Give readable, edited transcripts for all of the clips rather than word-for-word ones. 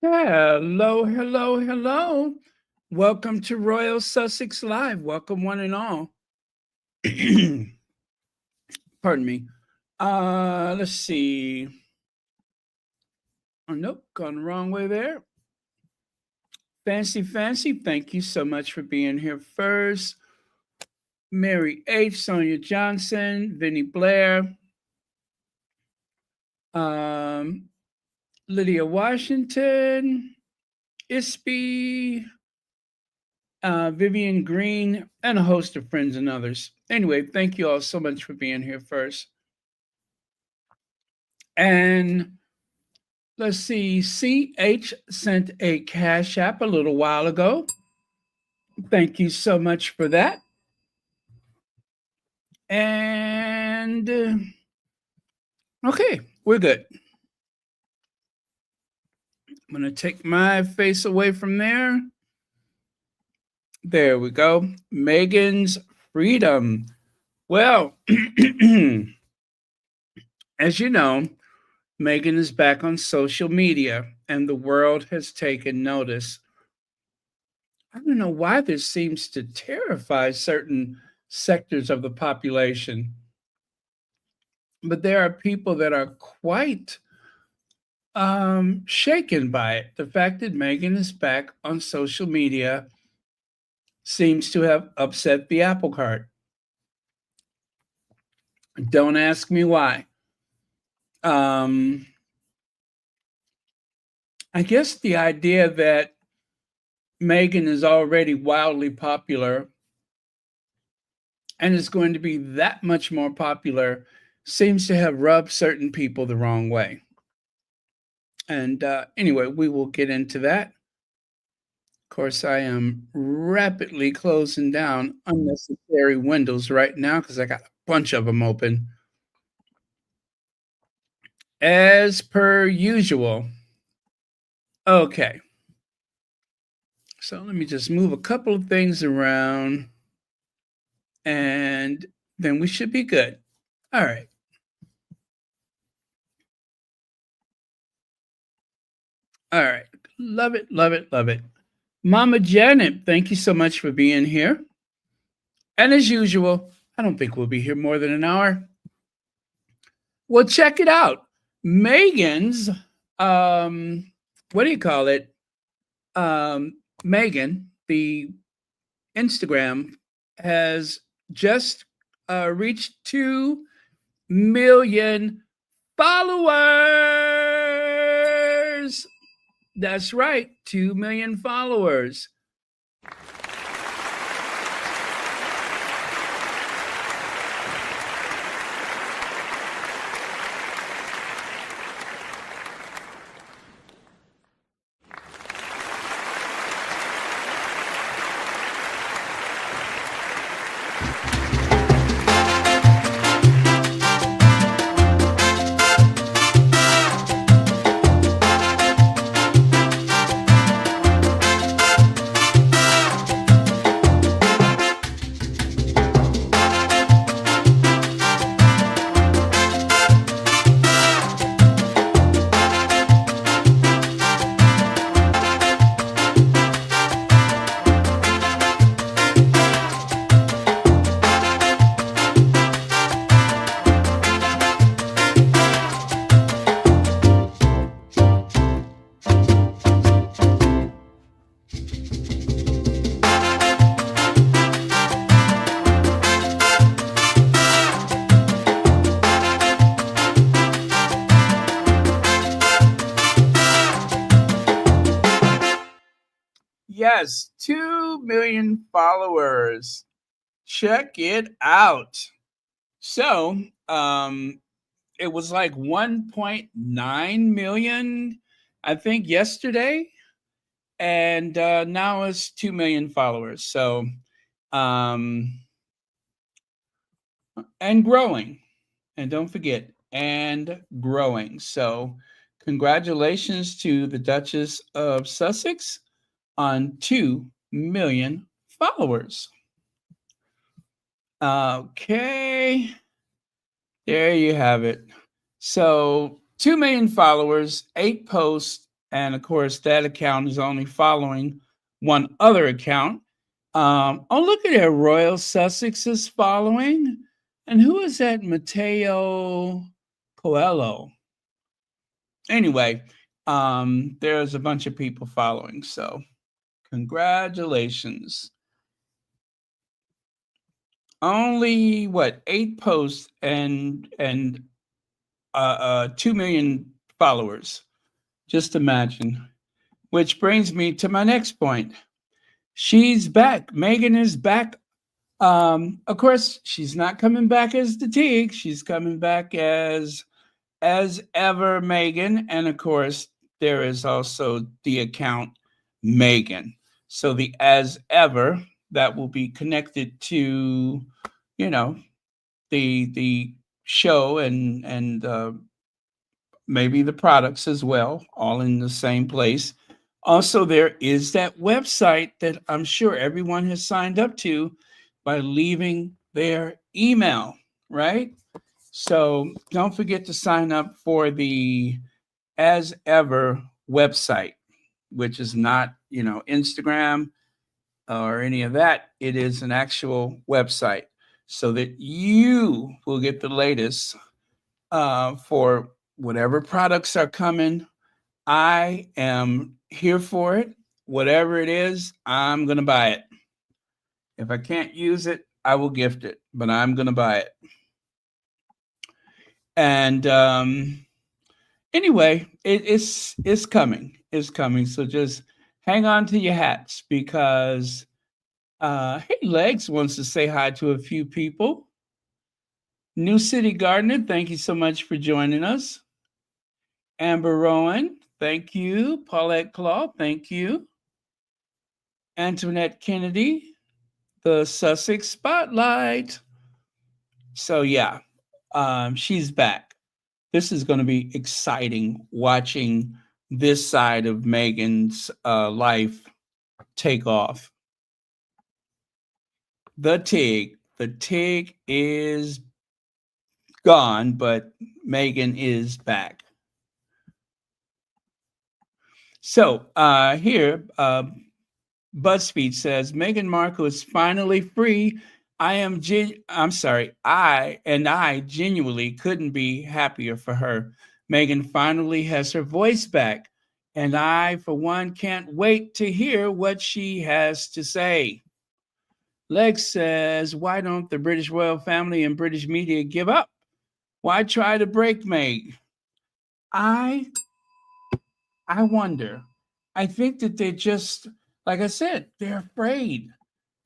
Hello, hello, hello. Welcome to Royal Sussex Live. Welcome, one and all. Pardon me. Let's see. Oh, nope, gone the wrong way there. Fancy, fancy. Thank you so much for being here first. Mary H., Sonia Johnson, Vinny Blair, um, Lydia Washington, Ispy, Vivian Green, and a host of friends and others. Anyway, thank you all so much for being here first. And let's see, CH sent a Cash App a little while ago. Thank you so much for that. And okay, we're good. I'm going to take my face away from there. There we go. Meghan's freedom. Well, as you know, Meghan is back on social media and the world has taken notice. I don't know why this seems to terrify certain sectors of the population, but there are people that are quite shaken by it. The fact that Meghan is back on social media seems to have upset the apple cart. Don't ask me why. I guess the idea that Meghan is already wildly popular and is going to be that much more popular seems to have rubbed certain people the wrong way. And anyway, we will get into that. Of course, I am rapidly closing down unnecessary windows right now because I got a bunch of them open. As per usual. Okay. So let me just move a couple of things around and then we should be good. All right. All right. Love it, love it, love it. Mama Janet, thank you so much for being here. And as usual, I don't think we'll be here more than an hour. Well, check it out. Megan's, what do you call it? Megan, the Instagram, has just reached 2 million followers. That's right, 2 million followers. Yes, 2 million followers. Check it out. So, it was like 1.9 million, I think, yesterday. And now it's 2 million followers. So, um, and growing. And don't forget, and growing. So, congratulations to the Duchess of Sussex on 2 million followers. Okay. There you have it. So 2 million followers, 8 posts, And of course, that account is only following one other account. Oh, look at that. Royal Sussex is following. And who is that? Mateo Coelho. Anyway, there's a bunch of people following. So congratulations. Only what, 8 posts and 2 million followers. Just imagine. Which brings me to my next point. She's back. Meghan is back. Of course, she's not coming back as the Tig. She's coming back as ever Meghan. And of course, there is also the account Meghan. So the as ever, that will be connected to, you know, the show and maybe the products as well, all in the same place. Also, there is that website that I'm sure everyone has signed up to by leaving their email, right? So don't forget to sign up for the As Ever website, which is not, Instagram or any of that. It is an actual website so that you will get the latest for whatever products are coming. I am here for it. Whatever it is, I'm going to buy it. If I can't use it, I will gift it, but I'm going to buy it. And anyway, it's coming. It's coming. So just hang on to your hats because, hey, Legs wants to say hi to a few people. New City Gardener, thank you so much for joining us. Amber Rowan, thank you. Paulette Claw, thank you. Antoinette Kennedy, the Sussex Spotlight. So yeah, she's back. This is going to be exciting watching this side of Meghan's life take off. The Tig is gone, but Meghan is back. So here, BuzzFeed says Meghan Markle is finally free. I genuinely couldn't be happier for her. Meghan finally has her voice back, and I, for one, can't wait to hear what she has to say. Lex says, why don't the British royal family and British media give up? Why try to break Meg? I wonder. I think that they just, like I said, they're afraid.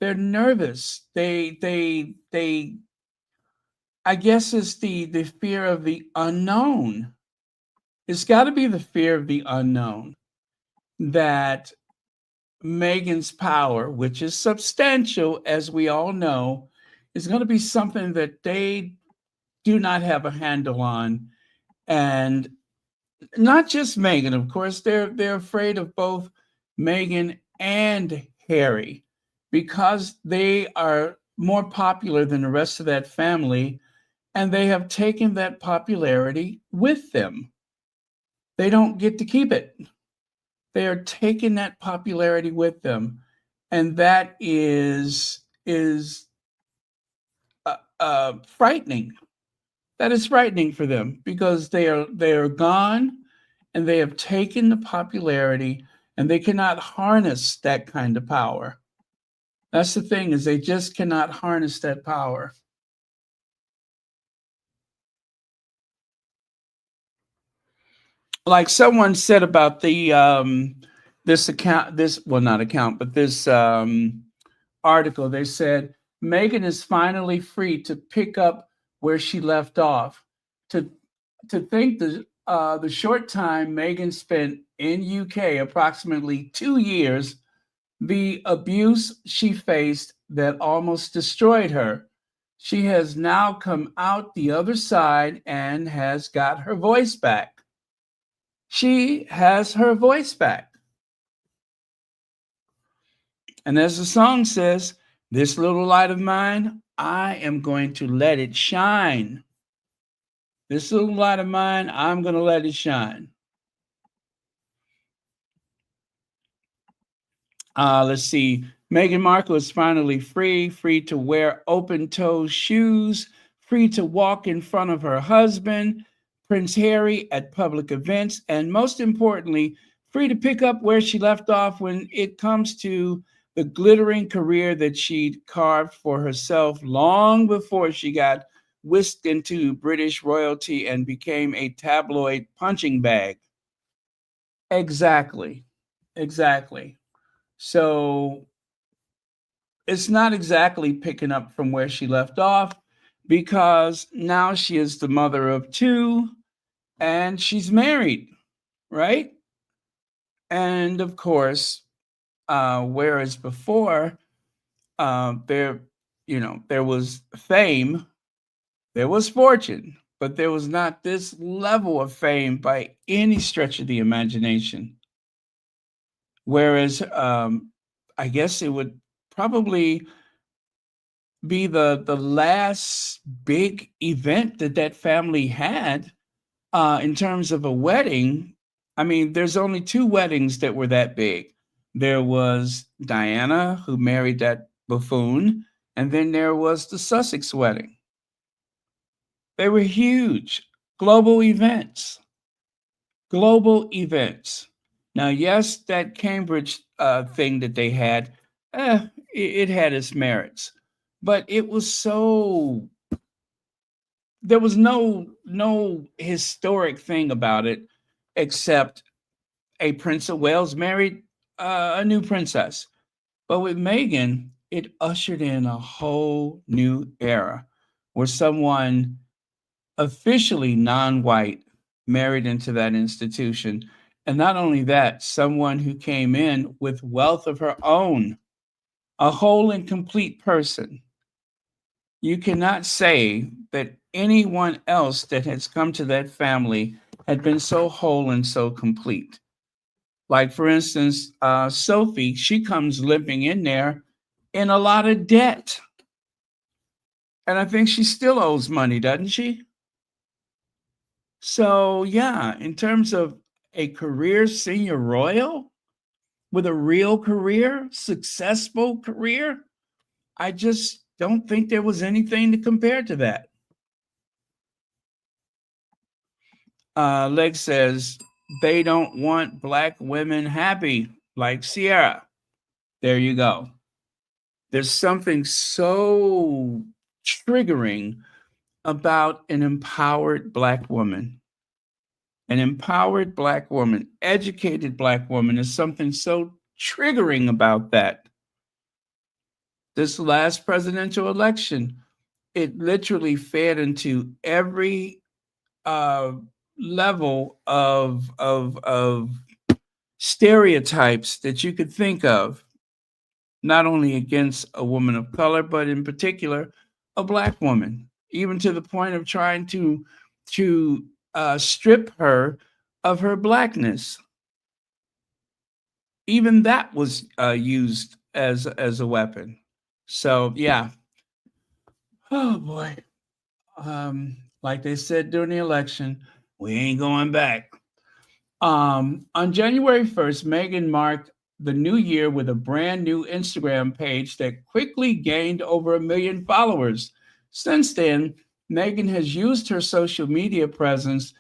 They're nervous. They I guess it's the fear of the unknown. It's got to be the fear of the unknown that Meghan's power, which is substantial, as we all know, is going to be something that they do not have a handle on. And not just Meghan, of course, they're afraid of both Meghan and Harry because they are more popular than the rest of that family, and they have taken that popularity with them. They don't get to keep it. They are taking that popularity with them, and that is frightening. That is frightening for them because they are gone, and they have taken the popularity, and they cannot harness that kind of power. That's the thing, is they just cannot harness that power. Like someone said about the this article, they said Meghan is finally free to pick up where she left off. To think the short time Meghan spent in UK, approximately 2 years, the abuse she faced that almost destroyed her. She has now come out the other side and has got her voice back. She has her voice back. And as the song says, this little light of mine, I am going to let it shine. This little light of mine, I'm going to let it shine. Let's see. Meghan Markle is finally free to wear open-toe shoes, free to walk in front of her husband, Prince Harry, at public events, and most importantly, free to pick up where she left off when it comes to the glittering career that she'd carved for herself long before she got whisked into British royalty and became a tabloid punching bag. Exactly. Exactly. So it's not exactly picking up from where she left off because now she is the mother of two and she's married, right? And of course, whereas before there, there was fame, there was fortune, but there was not this level of fame by any stretch of the imagination. Whereas I guess it would probably be the last big event that that family had in terms of a wedding. I mean, there's only two weddings that were that big. There was Diana, who married that buffoon, and then there was the Sussex wedding. They were huge global events. Global events. Now, yes, that Cambridge thing that they had, it had its merits, but it was so there was no historic thing about it except a Prince of Wales married a new princess. But with Meghan, it ushered in a whole new era where someone officially non-white married into that institution. And not only that, someone who came in with wealth of her own, a whole and complete person. You cannot say that anyone else that has come to that family had been so whole and so complete. Like, for instance, Sophie, she comes limping in there in a lot of debt. And I think she still owes money, doesn't she? So, yeah, in terms of a career senior royal with a real career, successful career, I just don't think there was anything to compare to that. Leg says they don't want black women happy like Sierra. There you go. There's something so triggering about an empowered black woman. An empowered black woman, educated black woman, is something so triggering about that. This last presidential election, it literally fed into every uh, level of stereotypes that you could think of, not only against a woman of color, but in particular a black woman, even to the point of trying to strip her of her blackness. Even that was used as a weapon. So yeah. Oh boy. Like they said during the election, we ain't going back. On January 1st, Meghan marked the new year with a brand new Instagram page that quickly gained over 1 million followers. Since then, Meghan has used her social media presence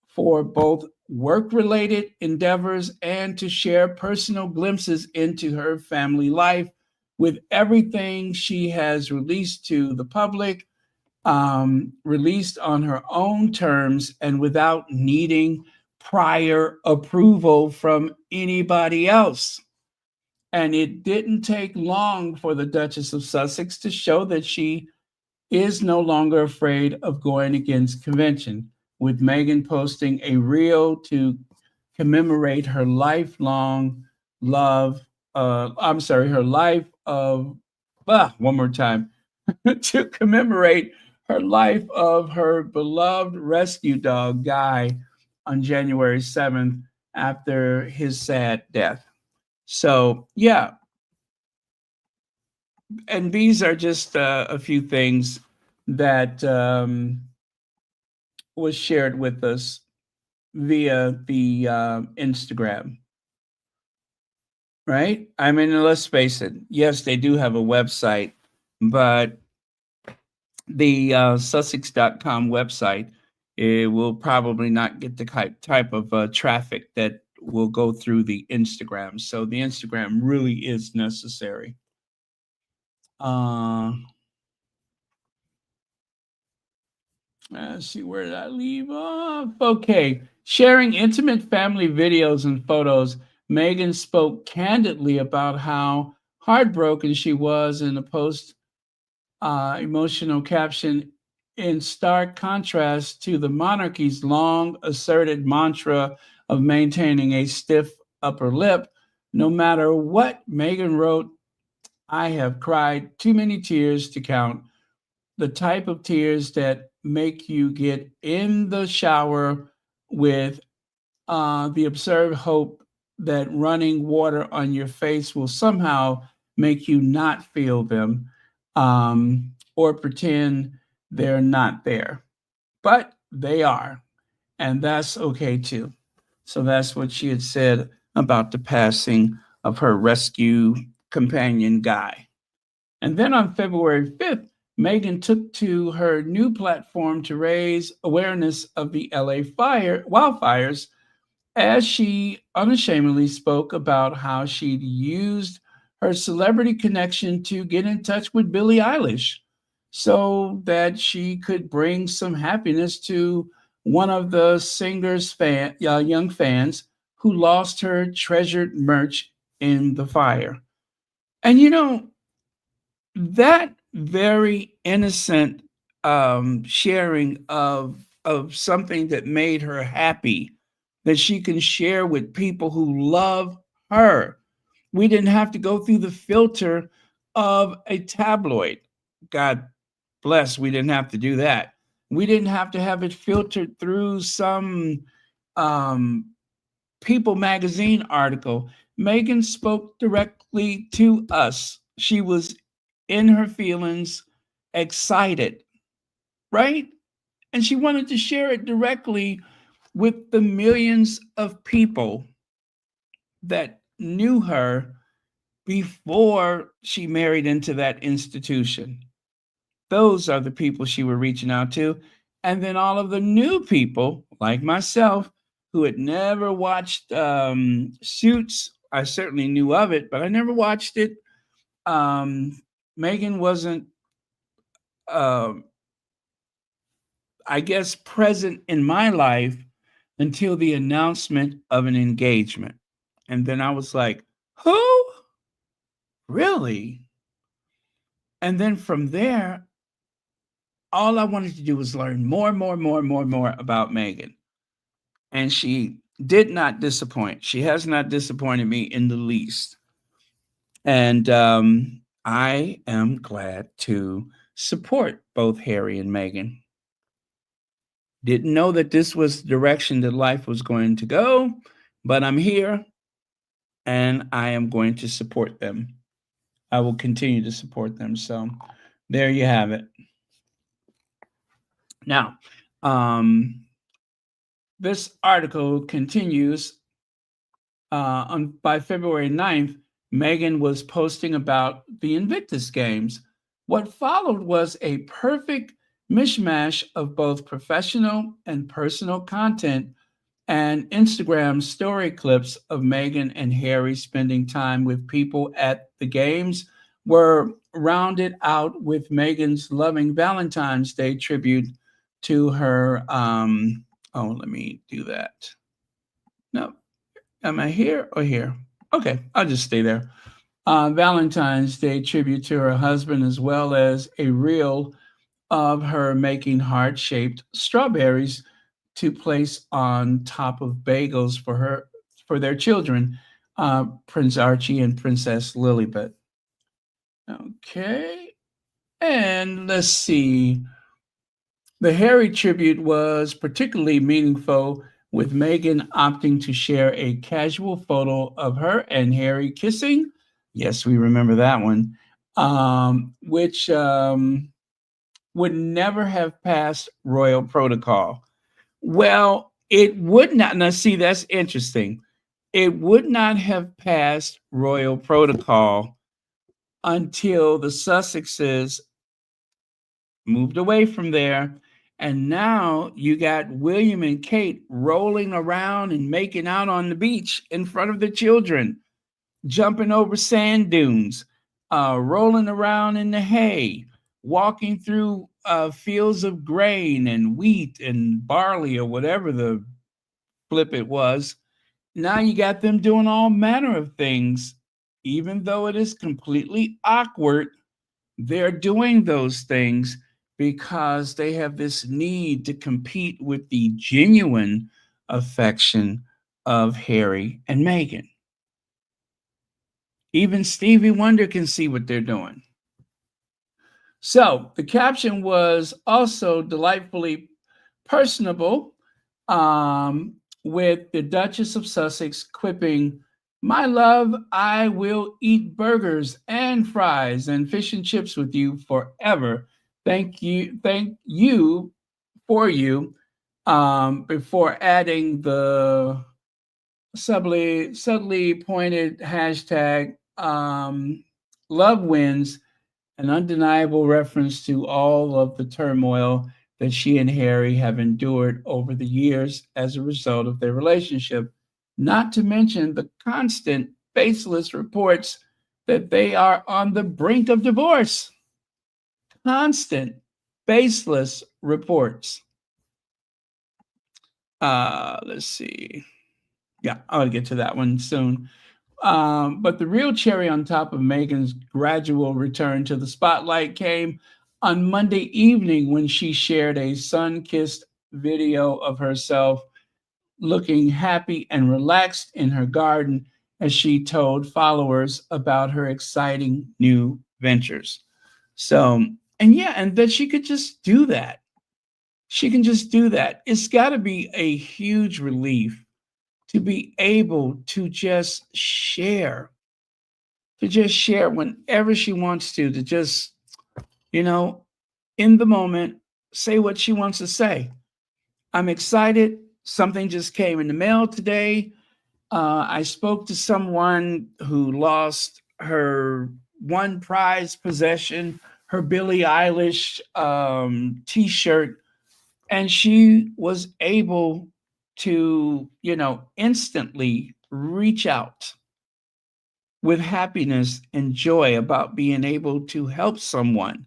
for both work related endeavors and to share personal glimpses into her family life, with everything she has released to the public released on her own terms and without needing prior approval from anybody else. And it didn't take long for the Duchess of Sussex to show that she is no longer afraid of going against convention, with Meghan posting a reel to commemorate her lifelong love. Her life of, one more time, to commemorate her life of her beloved rescue dog, Guy, on January 7th after his sad death. So, yeah, and these are just a few things that was shared with us via the Instagram. right? I mean, let's face it. Yes, they do have a website, but the Sussex.com website, it will probably not get the type of traffic that will go through the Instagram. So the Instagram really is necessary. Uh, let's see, where did I leave off? Okay, sharing intimate family videos and photos. Meghan spoke candidly about how heartbroken she was in a post emotional caption, in stark contrast to the monarchy's long asserted mantra of maintaining a stiff upper lip. No matter what, Meghan wrote, I have cried too many tears to count. The type of tears that make you get in the shower with the absurd hope that running water on your face will somehow make you not feel them, or pretend they're not there. But they are, and that's okay too. So that's what she had said about the passing of her rescue companion, Guy. And then on February 5th, Meghan took to her new platform to raise awareness of the LA wildfires, as she unashamedly spoke about how she'd used her celebrity connection to get in touch with Billie Eilish so that she could bring some happiness to one of the singer's young fans who lost her treasured merch in the fire. And that very innocent sharing of something that made her happy, that she can share with people who love her. We didn't have to go through the filter of a tabloid. God bless, we didn't have to do that. We didn't have to have it filtered through some um, People magazine article. Meghan spoke directly to us. She was in her feelings, excited, right? And she wanted to share it directly with the millions of people that knew her before she married into that institution. Those are the people she was reaching out to. And then all of the new people, like myself, who had never watched Suits. I certainly knew of it, but I never watched it. Meghan wasn't, uh, I guess, present in my life until the announcement of an engagement. And then I was like, who? Really? And then from there, all I wanted to do was learn more about Meghan. And she did not disappoint. She has not disappointed me in the least. And I am glad to support both Harry and Meghan. Didn't know that this was the direction that life was going to go, but I'm here and I am going to support them. I will continue to support them. So there you have it. Now, this article continues by February 9th. Meghan was posting about the Invictus Games. What followed was a perfect mishmash of both professional and personal content, and Instagram story clips of Meghan and Harry spending time with people at the games were rounded out with Meghan's loving Valentine's Day tribute to her. Let me do that. No, am I here or here? Okay, I'll just stay there. Valentine's Day tribute to her husband, as well as a reel of her making heart-shaped strawberries to place on top of bagels for their children, Prince Archie and Princess Lilibet. Okay, and let's see. The Harry tribute was particularly meaningful, with Meghan opting to share a casual photo of her and Harry kissing. Yes, we remember that one, which would never have passed royal protocol. Well, it would not. Now, see, that's interesting. it would not have passed royal protocol until the Sussexes moved away from there. And now you got William and Kate rolling around and making out on the beach in front of the children, jumping over sand dunes, rolling around in the hay, walking through fields of grain and wheat and barley or whatever the flip it was. Now you got them doing all manner of things, even though it is completely awkward. They're doing those things because they have this need to compete with the genuine affection of Harry and Meghan. Even Stevie Wonder can see what they're doing. So the caption was also delightfully personable, with the Duchess of Sussex quipping, "My love, I will eat burgers and fries and fish and chips with you forever. Thank you for you." Before adding the subtly pointed hashtag love wins, an undeniable reference to all of the turmoil that she and Harry have endured over the years as a result of their relationship, not to mention the constant baseless reports that they are on the brink of divorce. Constant baseless reports. Let's see. Yeah, I'll get to that one soon. But the real cherry on top of Meghan's gradual return to the spotlight came on Monday evening when she shared a sun kissed video of herself looking happy and relaxed in her garden as she told followers about her exciting new ventures. So, and yeah, and that she could just do that. She can just do that. It's got to be a huge relief to be able to just share whenever she wants to just, you know, in the moment, say what she wants to say. I'm excited. Something just came in the mail today. I spoke to someone who lost her one prized possession, her Billie Eilish t shirt, and she was able to, instantly reach out with happiness and joy about being able to help someone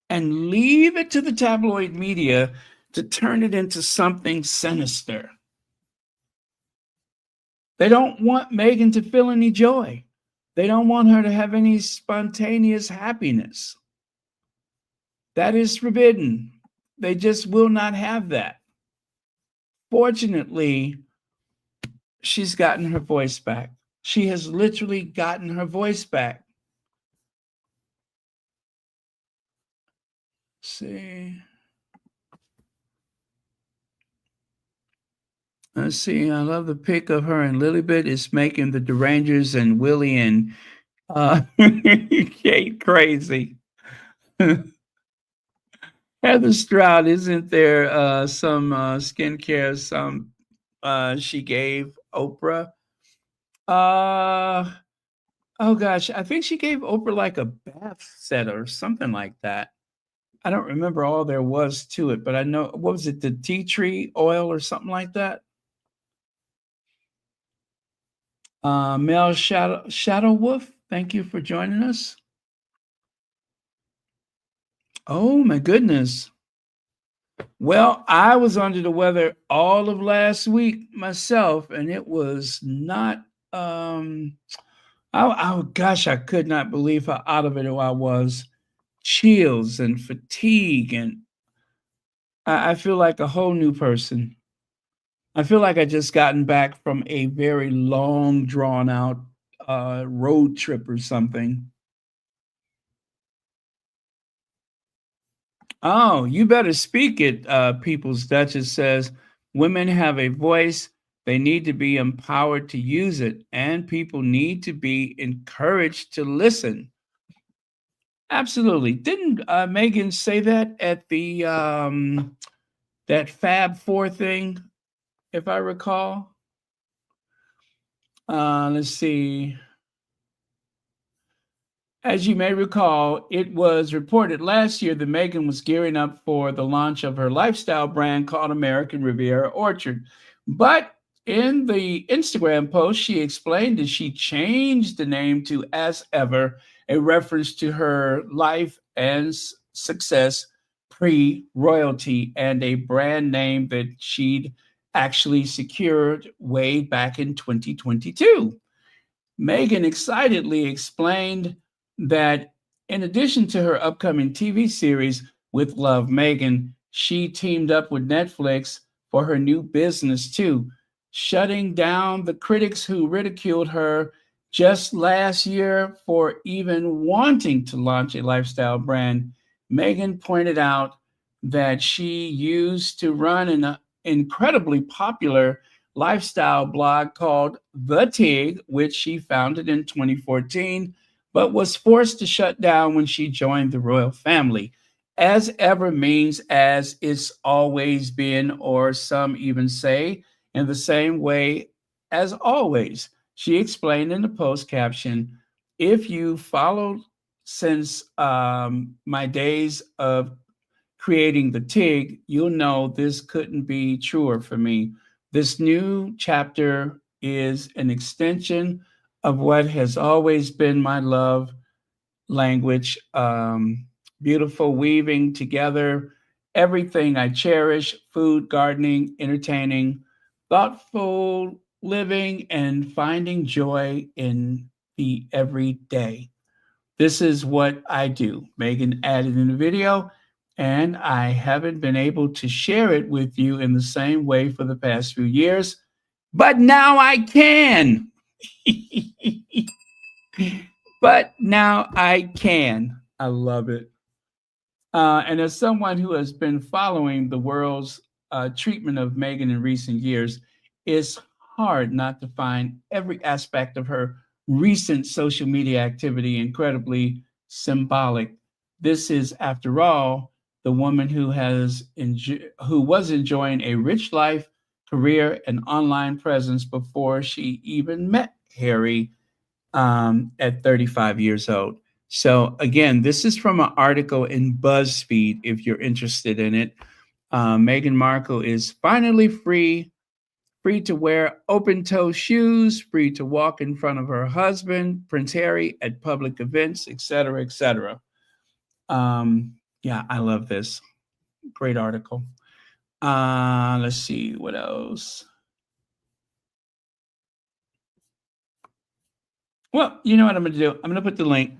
and leave it to the tabloid media to turn it into something sinister. They don't want Meghan to feel any joy. They don't want her to have any spontaneous happiness. That is forbidden. They just will not have that. Fortunately, she's gotten her voice back. She has literally gotten her voice back. Let's see. Let's see. I love the pic of her and Lilibet is making the Derangers and Willie and Kate crazy. Heather Stroud, isn't there some skincare she gave Oprah? Uh oh gosh, I think she gave Oprah like a bath set or something like that. I don't remember all there was to it, but I know, what was it, the tea tree oil or something like that? Mel Shadow Wolf, thank you for joining us. Oh my goodness. Well, I was under the weather all of last week myself, and it was not. Oh gosh, I could not believe how out of it I was. Chills and fatigue, and I feel like a whole new person. I feel like I just gotten back from a very long, drawn out road trip or something. Oh, you better speak it, People's Duchess says. Women have a voice. They need to be empowered to use it, and people need to be encouraged to listen. Absolutely. Didn't Megan say that at the that Fab Four thing? if I recall. Let's see. As you may recall, it was reported last year that Meghan was gearing up for the launch of her lifestyle brand called American Riviera Orchard. But in the Instagram post, she explained that she changed the name to As Ever, a reference to her life and success pre royalty and a brand name that she'd actually secured way back in 2022. Meghan excitedly explained that in addition to her upcoming TV series with Love Meghan, she teamed up with Netflix for her new business too, shutting down the critics who ridiculed her just last year for even wanting to launch a lifestyle brand. Meghan pointed out that she used to run an incredibly popular lifestyle blog called The Tig, which she founded in 2014, but was forced to shut down when she joined the royal family. As ever means as it's always been, or some even say, in the same way as always. She explained in the post caption, if you followed since my days of creating the TIG, you'll know this couldn't be truer for me. This new chapter is an extension of what has always been my love language. Beautiful weaving together everything I cherish: food, gardening, entertaining, thoughtful living, and finding joy in the everyday. This is what I do. Meghan added in the video, and I haven't been able to share it with you in the same way for the past few years, but now I can. But now I can. I love it. And as someone who has been following the world's treatment of Meghan in recent years, it's hard not to find every aspect of her recent social media activity incredibly symbolic. This is, after all, the woman who was enjoying a rich life, career, and online presence before she even met Harry at 35 years old. So again, this is from an article in BuzzFeed. If you're interested in it, Meghan Markle is finally free to wear open-toe shoes, free to walk in front of her husband, Prince Harry, at public events, etc., etc. Yeah, I love this. Great article. Let's see what else. Well, you know what I'm going to do? I'm going to put the link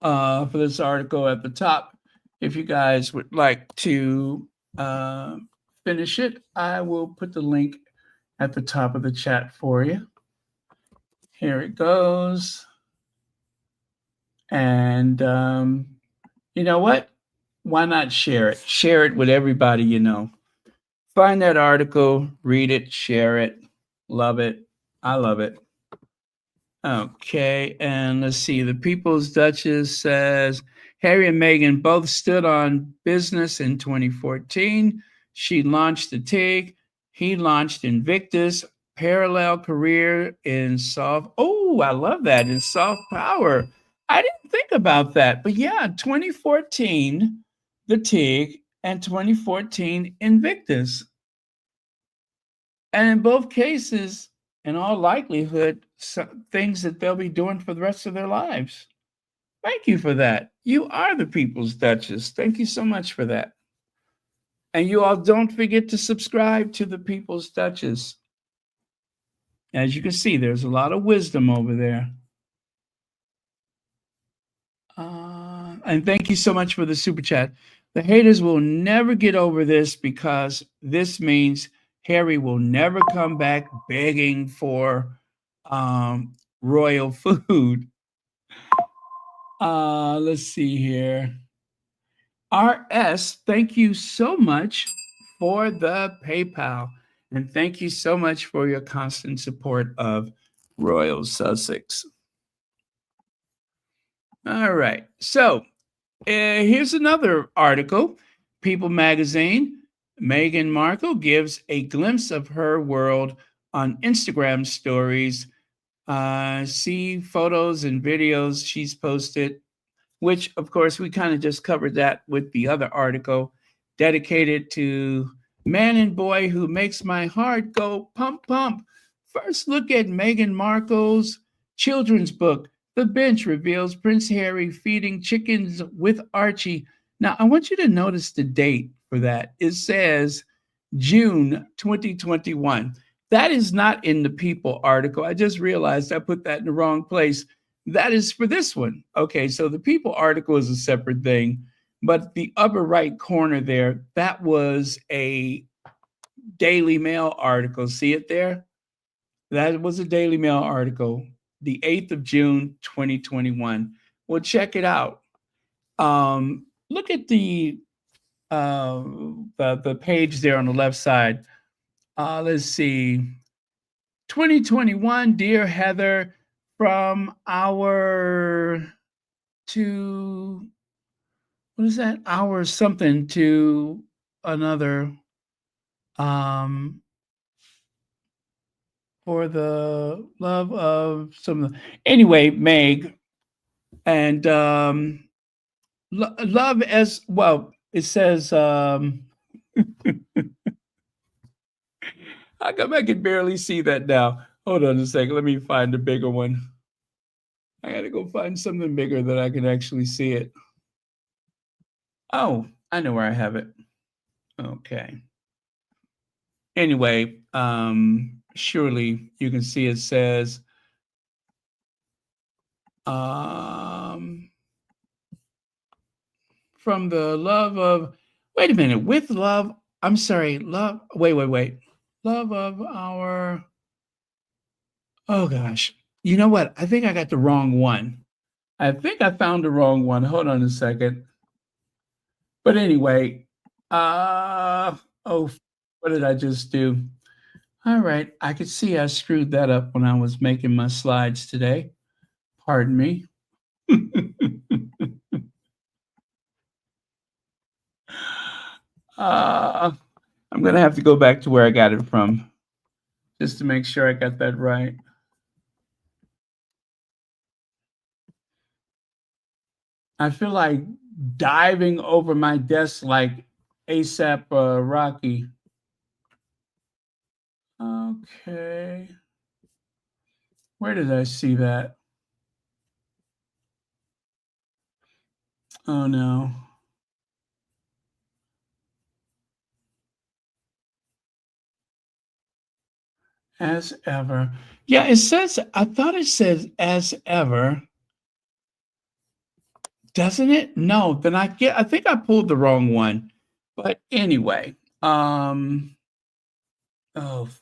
for this article at the top. If you guys would like to finish it, I will put the link at the top of the chat for you. Here it goes. And you know what? Why not share it? Share it with everybody you know. Find that article, read it, share it. Love it. I love it. Okay, and let's see. The People's Duchess says Harry and Meghan both stood on business in 2014. She launched the TIG. He launched Invictus, parallel career in soft. Oh, I love that, in soft power. I didn't think about that, but yeah, 2014, the TIG, and 2014, Invictus. And in both cases, in all likelihood, things that they'll be doing for the rest of their lives. Thank you for that. You are the People's Duchess. Thank you so much for that. And you all don't forget to subscribe to the People's Duchess. As you can see, there's a lot of wisdom over there. And thank you so much for the super chat. The haters will never get over this because this means Harry will never come back begging for royal food. Let's see here. RS, thank you so much for the PayPal. And thank you so much for your constant support of Royal Sussex. All right. So here's another article, People Magazine. Meghan Markle gives a glimpse of her world on Instagram stories. See photos and videos she's posted, which, of course, we kind of just covered that with the other article dedicated to man and boy who makes my heart go pump, pump. First, look at Meghan Markle's children's book. The Bench reveals Prince Harry feeding chickens with Archie. Now, I want you to notice the date for that. It says June 2021. That is not in the People article. I just realized I put that in the wrong place. That is for this one. Okay, so the People article is a separate thing, but the upper right corner there, that was a Daily Mail article. See it there? That was a Daily Mail article, the 8th of June, 2021. Well, check it out. Look at the page there on the left side. Let's see. 2021, dear Heather, from our to what is that? Our something to another for the love of some anyway, Meg, and love as well. It says how come I can barely see that now? Hold on a second. Let me find a bigger one. I gotta go find something bigger that I can actually see it. Oh, I know where I have it. Okay. Anyway, surely you can see it says from the love of, wait a minute, with love, I'm sorry, love, wait. Love of our, oh gosh. You know what? I think I got the wrong one. I think I found the wrong one. Hold on a second. But anyway, oh, what did I just do? All right, I could see I screwed that up when I was making my slides today. Pardon me. I'm going to have to go back to where I got it from just to make sure I got that right. I feel like diving over my desk like ASAP Rocky. Okay. Where did I see that? Oh no. As ever. Yeah, it says, I thought it says as ever. Doesn't it? No, then I think I pulled the wrong one. But anyway, oh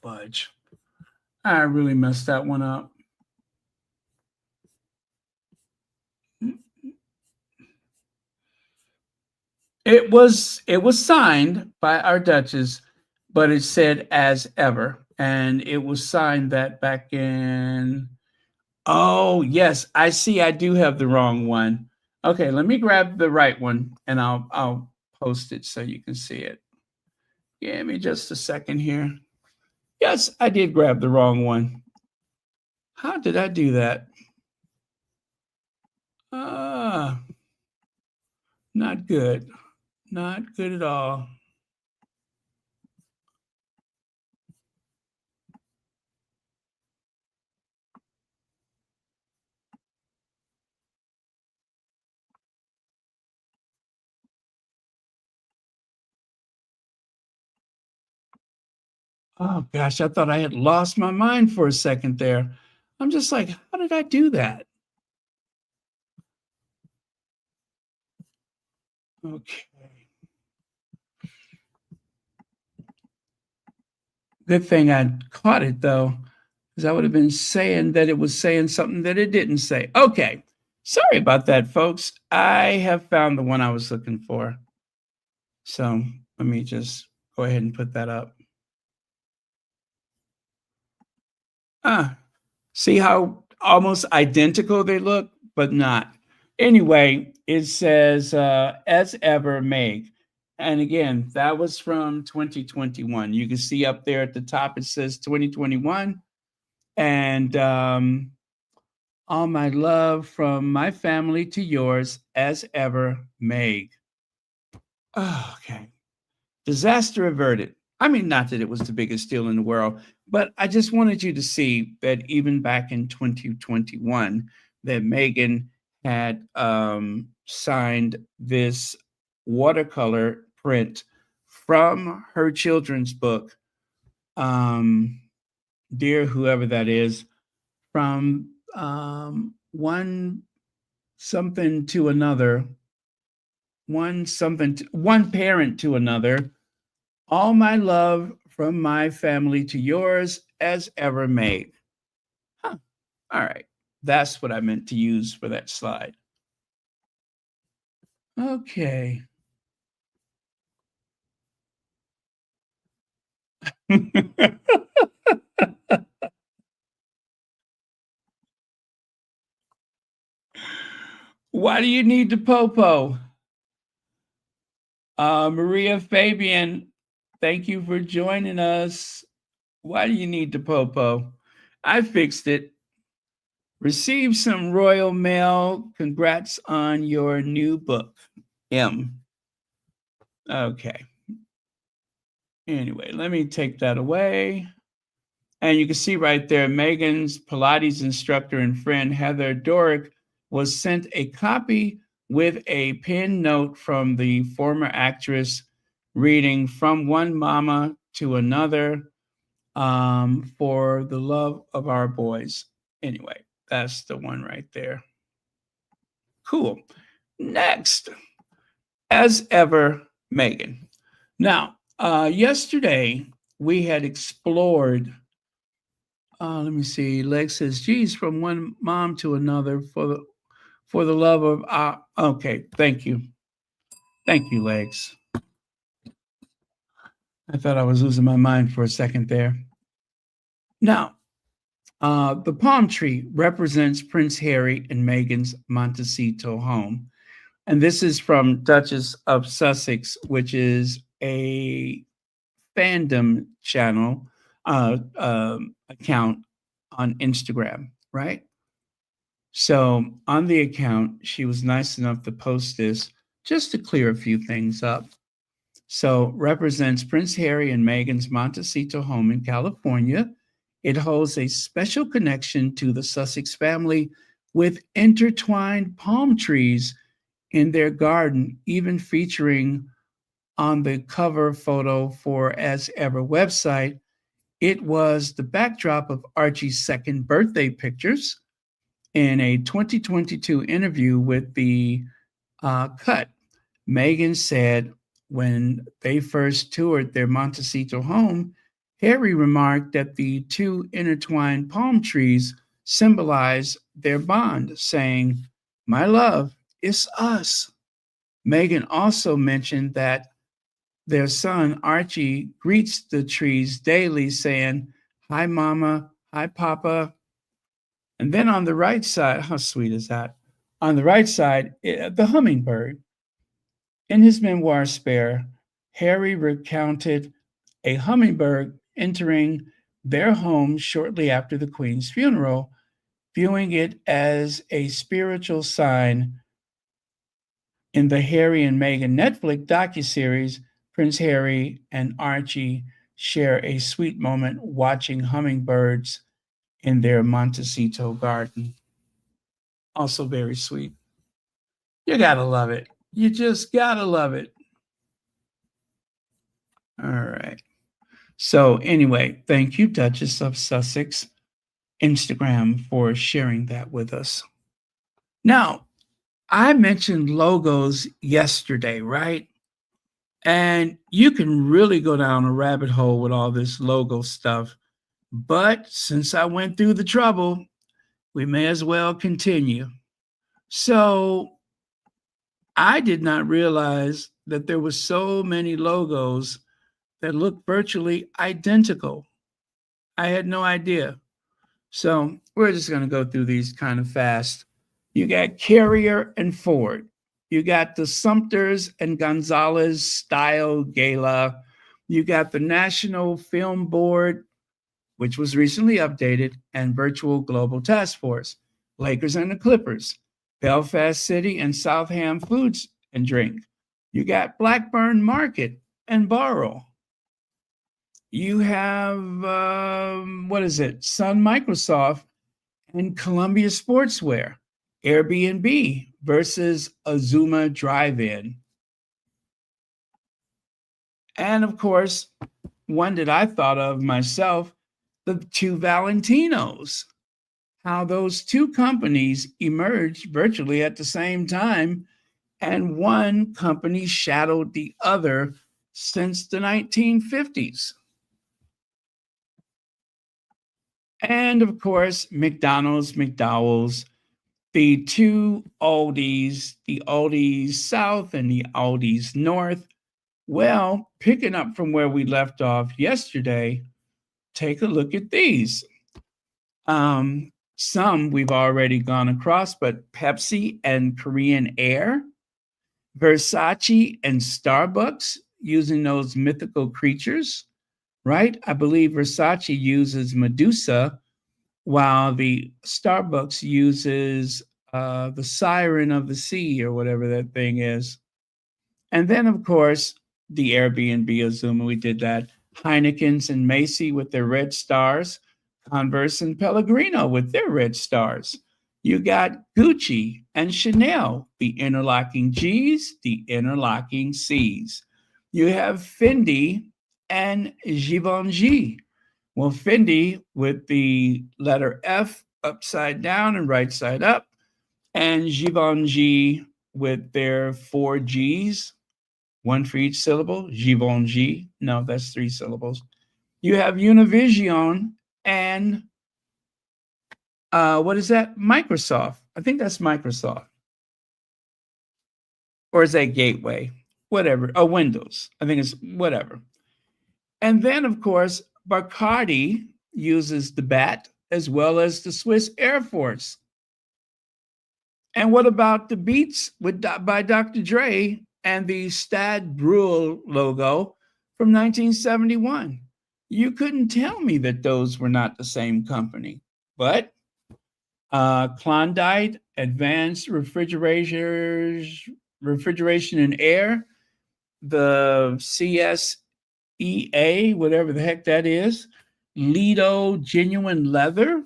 fudge. I really messed that one up. It was signed by our Duchess, but it said as ever. And it was signed that back in, oh yes, I see I do have the wrong one. Okay, let me grab the right one and I'll post it so you can see it. Give me just a second here. Yes, I did grab the wrong one. How did I do that? Not good. Not good at all. Oh gosh, I thought I had lost my mind for a second there. I'm just like, how did I do that? Okay. Good thing I caught it though, because I would have been saying that it was saying something that it didn't say. Okay. Sorry about that, folks. I have found the one I was looking for. So let me just go ahead and put that up. See how almost identical they look, but not. Anyway, it says, as ever, Meg. And again, that was from 2021. You can see up there at the top, it says 2021. And all my love from my family to yours as ever, Meg. Oh, okay. Disaster averted. I mean, not that it was the biggest deal in the world, but I just wanted you to see that even back in 2021, that Meghan had signed this watercolor print from her children's book, um, Dear Whoever That Is, from one something to another, one parent to another. All my love from my family to yours as ever made. Huh. All right. That's what I meant to use for that slide. Okay. Why do you need the popo? Maria Fabian, thank you for joining us. Why do you need the popo? I fixed it. Receive some royal mail. Congrats on your new book. M. Okay. Anyway, let me take that away. And you can see right there, Meghan's Pilates instructor and friend Heather Dorick was sent a copy with a pinned note from the former actress reading From One Mama to Another, for the love of our boys. Anyway, that's the one right there. Cool. Next, as ever, Meghan. Now, yesterday we had explored. Let me see. Lex says, "Geez, from one mom to another for the love of our." Okay, thank you, Lex. I thought I was losing my mind for a second there. Now, the palm tree represents Prince Harry and Meghan's Montecito home, and this is from Duchess of Sussex, which is a fandom channel account on Instagram, right? So on the account, she was nice enough to post this just to clear a few things up. So represents Prince Harry and Meghan's Montecito home in California. It holds a special connection to the Sussex family with intertwined palm trees in their garden, even featuring on the cover photo for As Ever website. It was the backdrop of Archie's second birthday pictures. In a 2022 interview with the Cut, Meghan said when they first toured their Montecito home, Harry remarked that the two intertwined palm trees symbolize their bond, saying, "My love, it's us." Meghan also mentioned that their son, Archie, greets the trees daily, saying, "Hi, Mama. Hi, Papa." And then on the right side, how sweet is that? On the right side, the hummingbird. In his memoir, Spare, Harry recounted a hummingbird entering their home shortly after the Queen's funeral, viewing it as a spiritual sign. In the Harry and Meghan Netflix docuseries, Prince Harry and Archie share a sweet moment watching hummingbirds in their Montecito garden. Also very sweet. You gotta love it. You just gotta love it. All right. So anyway, thank you, Duchess of Sussex Instagram, for sharing that with us. Now, I mentioned logos yesterday, right? And you can really go down a rabbit hole with all this logo stuff. But since I went through the trouble, we may as well continue. So I did not realize that there were so many logos that look virtually identical. I had no idea. So we're just going to go through these kind of fast. You got Carrier and Ford. You got the Sumters and Gonzalez Style Gala. You got the National Film Board, which was recently updated, and Virtual Global Task Force, Lakers and the Clippers, Belfast City and Southam Foods and Drink. You got Blackburn Market and Borough. You have, Sun Microsoft and Columbia Sportswear, Airbnb versus Azuma Drive-In. And of course, one that I thought of myself, the two Valentinos, how those two companies emerged virtually at the same time, and one company shadowed the other since the 1950s. And of course, McDowell's, the two Aldis, the Aldis South and the Aldis North. Well, picking up from where we left off yesterday, take a look at these. Some we've already gone across, but Pepsi and Korean Air, Versace and Starbucks using those mythical creatures, right? I believe Versace uses Medusa, while the Starbucks uses the Siren of the Sea or whatever that thing is. And then, of course, the Airbnb Azuma, we did that. Heineken's and Macy with their red stars. Converse and Pellegrino with their red stars. You got Gucci and Chanel, the interlocking G's, the interlocking C's. You have Fendi and Givenchy. Well, Fendi with the letter F upside down and right side up, and Givenchy with their 4 G's, one for each syllable. Givenchy. No, that's 3 syllables. You have Univision and what is that? Microsoft. I think that's Microsoft. Or is that Gateway? Whatever. Oh, Windows. I think it's whatever. And then, of course, Bacardi uses the BAT as well as the Swiss Air Force. And what about the Beats by Dr. Dre and the Stade Brule logo from 1971? You couldn't tell me that those were not the same company. But Klondike, Advanced Refrigeration and Air, the CSEA, whatever the heck that is, Lido Genuine Leather,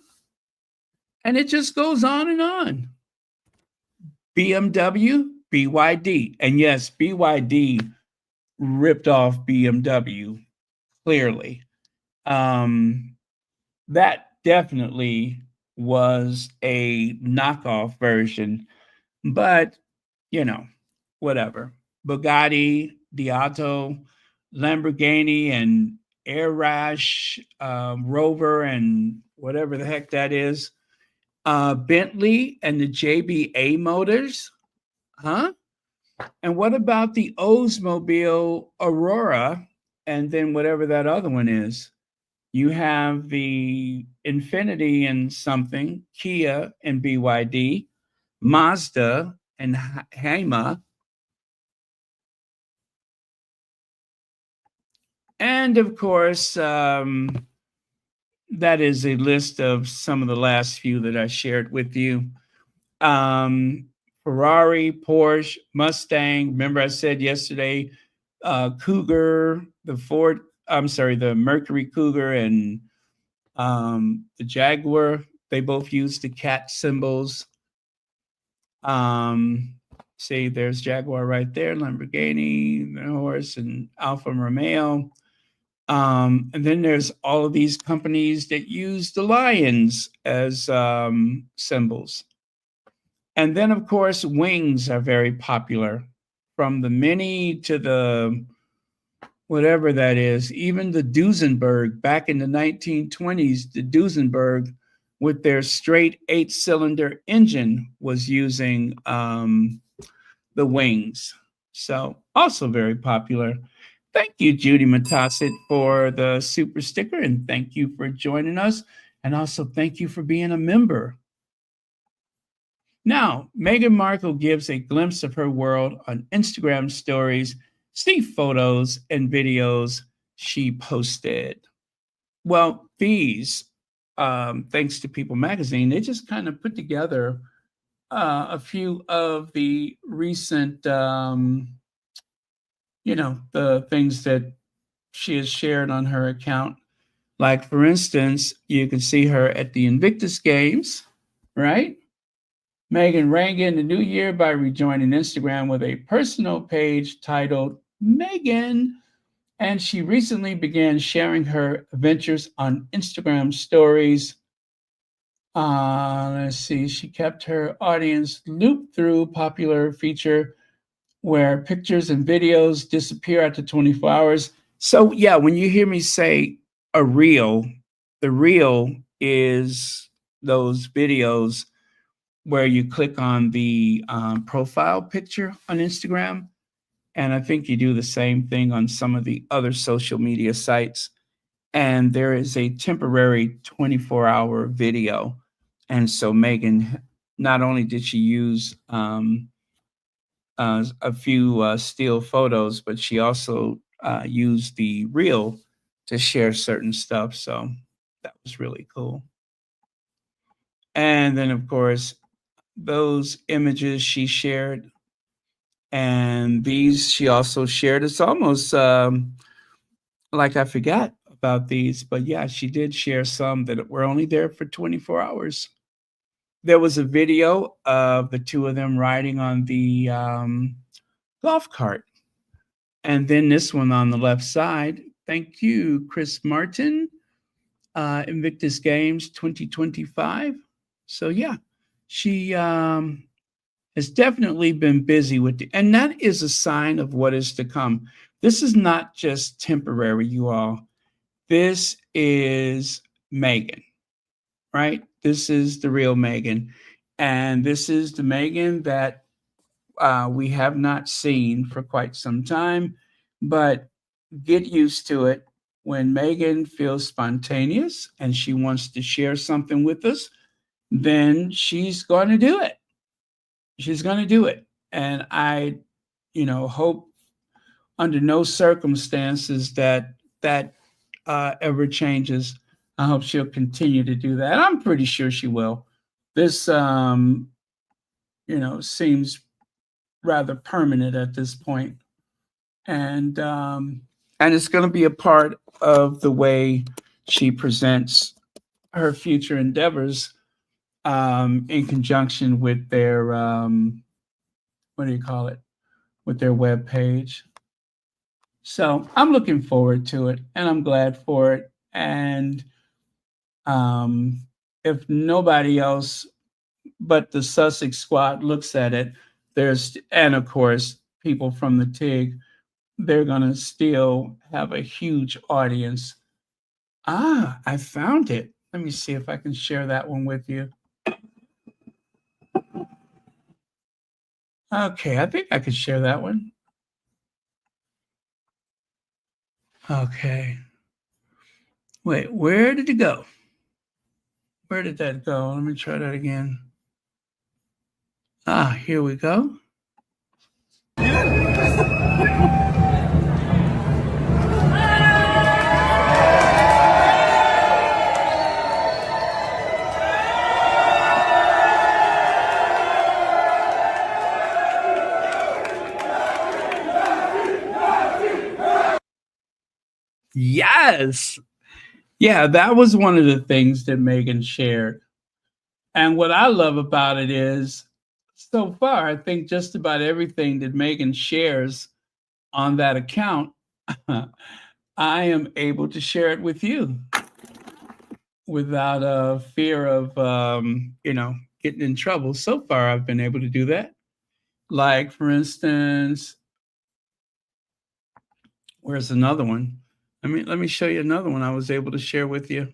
and it just goes on and on. BMW, BYD, and yes, BYD ripped off BMW, clearly. That definitely was a knockoff version, but, you know, whatever. Bugatti, Diato, Lamborghini, and Air Rash, Rover, and whatever the heck that is. Bentley and the JBA Motors, huh? And what about the Oldsmobile Aurora, and then whatever that other one is? You have the Infiniti and something, Kia and BYD, Mazda and Hyma, and of course, that is a list of some of the last few that I shared with you. Ferrari, Porsche, Mustang. Remember I said yesterday, Cougar, the Mercury Cougar and the Jaguar. They both use the cat symbols. See, there's Jaguar right there, Lamborghini, the horse, and Alfa Romeo. And then there's all of these companies that use the lions as symbols. And then, of course, wings are very popular, from the Mini to the whatever that is. Even the Duesenberg, back in the 1920s, the Duesenberg with their straight 8-cylinder engine was using the wings. So also very popular. Thank you, Judy Matassit, for the super sticker, and thank you for joining us. And also thank you for being a member. Now, Meghan Markle gives a glimpse of her world on Instagram stories. See photos and videos she posted. Well, these, thanks to People Magazine, they just kind of put together a few of the recent, the things that she has shared on her account. Like, for instance, you can see her at the Invictus Games, right? Meghan rang in the new year by rejoining Instagram with a personal page titled Meghan, and she recently began sharing her adventures on Instagram stories. Let's see, she kept her audience looped through popular feature where pictures and videos disappear after 24 hours. So, yeah, when you hear me say a reel, the reel is those videos where you click on the profile picture on Instagram. And I think you do the same thing on some of the other social media sites. And there is a temporary 24-hour video. And so Meghan, not only did she use a few still photos, but she also used the reel to share certain stuff. So that was really cool. And then, of course, those images she shared, and these she also shared. It's almost like I forgot about these, but yeah, she did share some that were only there for 24 hours. There was a video of the two of them riding on the golf cart. And then this one on the left side. Thank you, Chris Martin, Invictus Games 2025. So yeah, she has definitely been busy with it. And that is a sign of what is to come. This is not just temporary, you all. This is Meghan, right? This is the real Meghan. And this is the Meghan that we have not seen for quite some time. But get used to it. When Meghan feels spontaneous and she wants to share something with us, then she's going to do it. She's going to do it. And I, hope under no circumstances that ever changes. I hope she'll continue to do that. I'm pretty sure she will. This, seems rather permanent at this point. And it's going to be a part of the way she presents her future endeavors in conjunction with their what do you call it? With their web page. So I'm looking forward to it, and I'm glad for it. And if nobody else but the Sussex squad looks at it, and of course people from the TIG, they're going to still have a huge audience. I found it. Let me see if I can share that one with you. Okay, I think I could share that one. Okay. Wait, where did it go? Where did that go? Let me try that again. Here we go. Yes. Yeah, that was one of the things that Meghan shared. And what I love about it is, so far, I think just about everything that Meghan shares on that account, I am able to share it with you without a fear of, getting in trouble. So far, I've been able to do that. Like, for instance, where's another one? Let me show you another one I was able to share with you.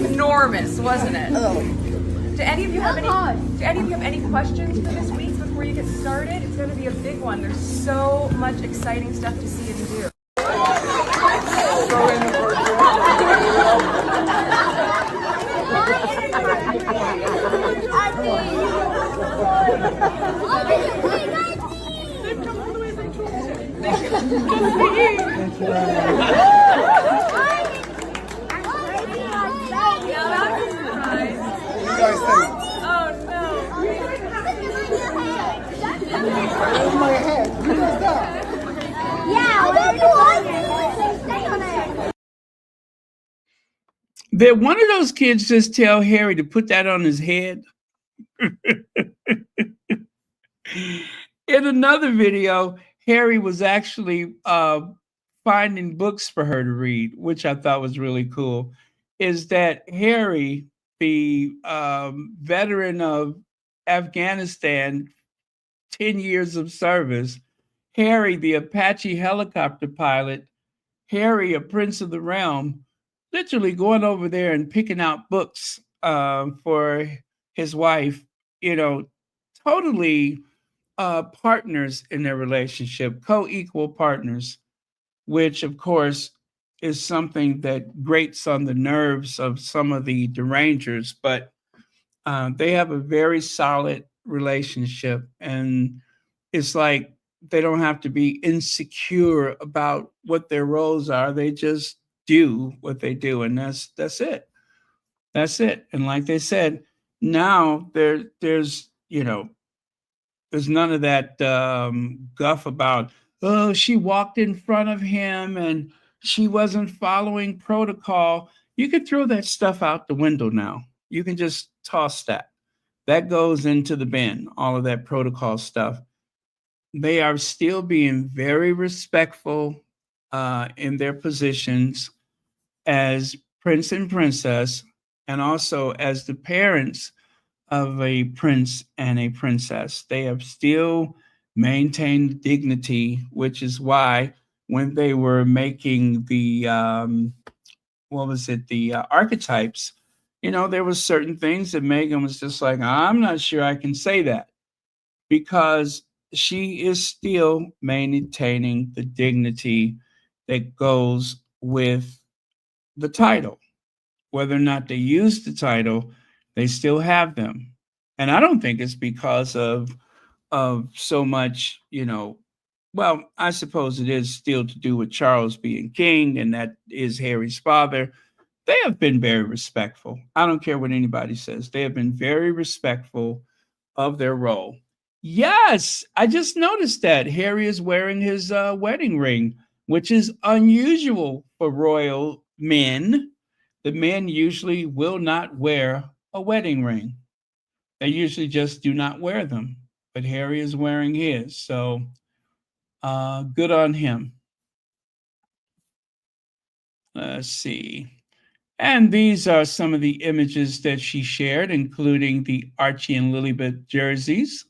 Enormous, wasn't it? Do any of you have any questions for this week before you get started? It's going to be a big one. There's so much exciting stuff to see and do. Did one of those kids just tell Harry to put that on his head? In another video, Harry was actually finding books for her to read, which I thought was really cool. Is that Harry, the veteran of Afghanistan, 10 years of service, Harry, the Apache helicopter pilot, Harry, a prince of the realm, literally going over there and picking out books for his wife, totally partners in their relationship, co-equal partners, which of course is something that grates on the nerves of some of the derangers, but they have a very solid relationship, and it's like they don't have to be insecure about what their roles are. They just do what they do, and that's it. That's it. And like they said, now there's none of that guff about, oh, she walked in front of him and she wasn't following protocol. You can throw that stuff out the window now. You can just toss that. That goes into the bin, all of that protocol stuff. They are still being very respectful in their positions as prince and princess, and also as the parents of a prince and a princess. They have still maintained dignity, which is why when they were making the archetypes, there was certain things that Meghan was just like, I'm not sure I can say that, because she is still maintaining the dignity that goes with the title. Whether or not they use the title, they still have them. And I don't think it's because of so much, well, I suppose it is still to do with Charles being king, and that is Harry's father. They have been very respectful. I don't care what anybody says. They have been very respectful of their role. Yes, I just noticed that Harry is wearing his wedding ring, which is unusual for royal men. The men usually will not wear a wedding ring. They usually just do not wear them. But Harry is wearing his, so good on him. Let's see. And these are some of the images that she shared, including the Archie and Lilibet jerseys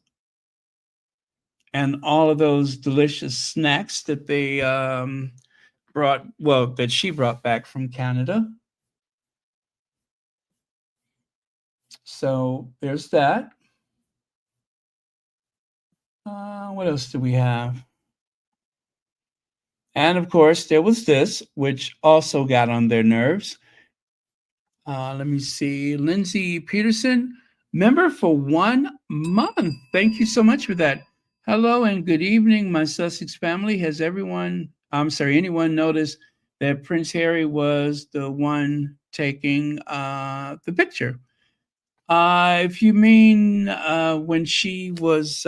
and all of those delicious snacks that they that she brought back from Canada. So there's that. What else do we have? And of course, there was this, which also got on their nerves. Let me see. Lindsay Peterson, member for 1 month. Thank you so much for that. Hello and good evening, my Sussex family. Has anyone noticed that Prince Harry was the one taking the picture? If you mean when she was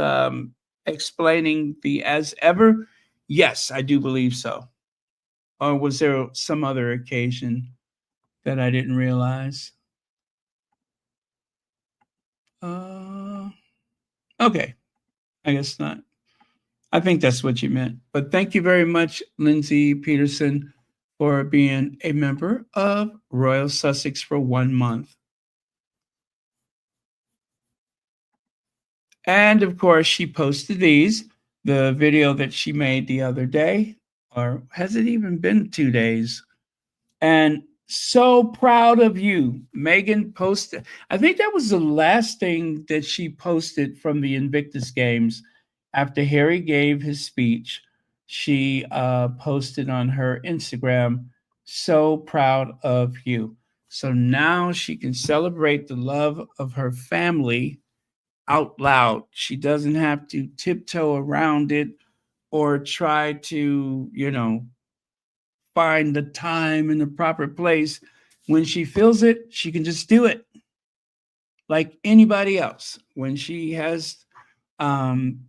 explaining the as ever, yes, I do believe so. Or was there some other occasion that I didn't realize? Okay, I guess not. I think that's what you meant. But thank you very much, Lindsay Peterson, for being a member of Royal Sussex for 1 month. And of course, she posted the video that she made the other day, or has it even been 2 days? And So proud of you. Meghan posted, I think that was the last thing that she posted from the Invictus Games. After Harry gave his speech, she posted on her Instagram, so proud of you. So now she can celebrate the love of her family out loud. She doesn't have to tiptoe around it or try to, find the time and the proper place. When she feels it, she can just do it like anybody else. When she has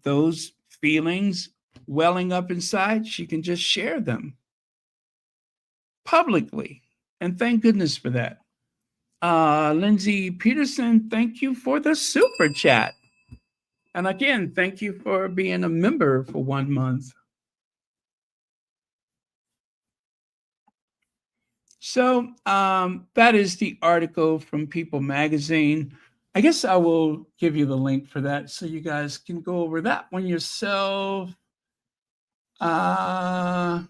those feelings welling up inside, she can just share them publicly. And thank goodness for that. Lindsay Peterson, thank you for the super chat. And again, thank you for being a member for 1 month. So that is the article from People Magazine. I guess I will give you the link for that so you guys can go over that one yourself. Where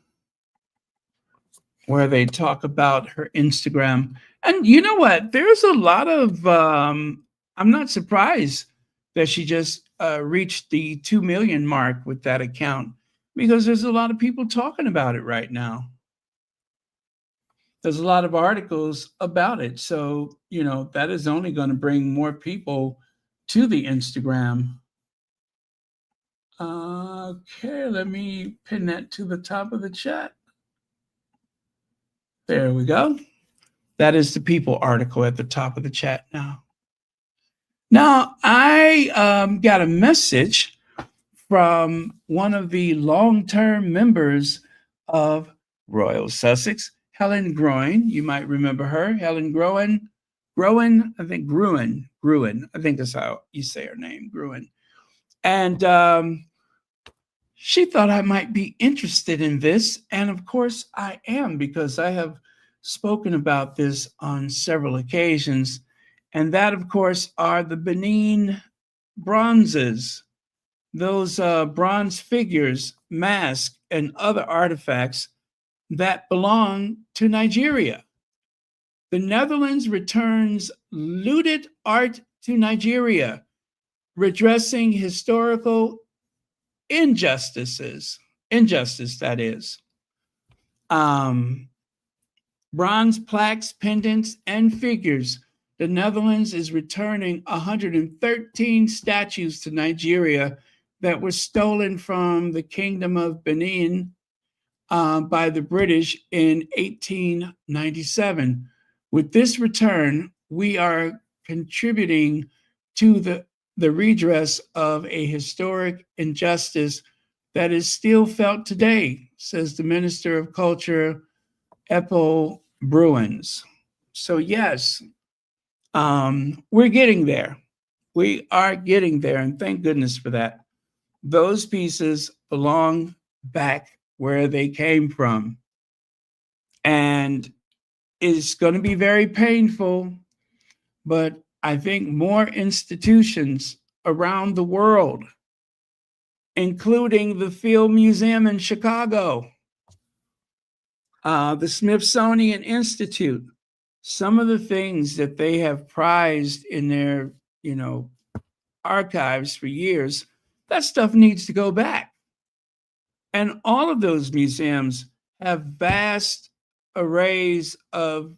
they talk about her Instagram. And you know what? There's a lot of, I'm not surprised that she just reached the 2 million mark with that account, because there's a lot of people talking about it right now. There's a lot of articles about it. So, that is only going to bring more people to the Instagram. Okay, let me pin that to the top of the chat. There we go. That is the People article at the top of the chat now. Now, I got a message from one of the long-term members of Royal Sussex, Helen Groen. You might remember her, Helen Groen. Groen, I think Gruen. I think that's how you say her name, Gruen. And she thought I might be interested in this. And of course I am, because I have spoken about this on several occasions. And that, of course, are the Benin bronzes, those bronze figures, masks, and other artifacts that belong to Nigeria. The Netherlands returns looted art to Nigeria, redressing historical injustice, that is. Bronze plaques, pendants, and figures. The Netherlands is returning 113 statues to Nigeria that were stolen from the Kingdom of Benin by the British in 1897. With this return, we are contributing to the redress of a historic injustice that is still felt today, says the Minister of Culture, Epple Bruins. So yes, we're getting there. We are getting there, and thank goodness for that. Those pieces belong back where they came from. And it's going to be very painful, but I think more institutions around the world, including the Field Museum in Chicago, the Smithsonian Institute, some of the things that they have prized in their, archives for years, that stuff needs to go back. And all of those museums have vast arrays of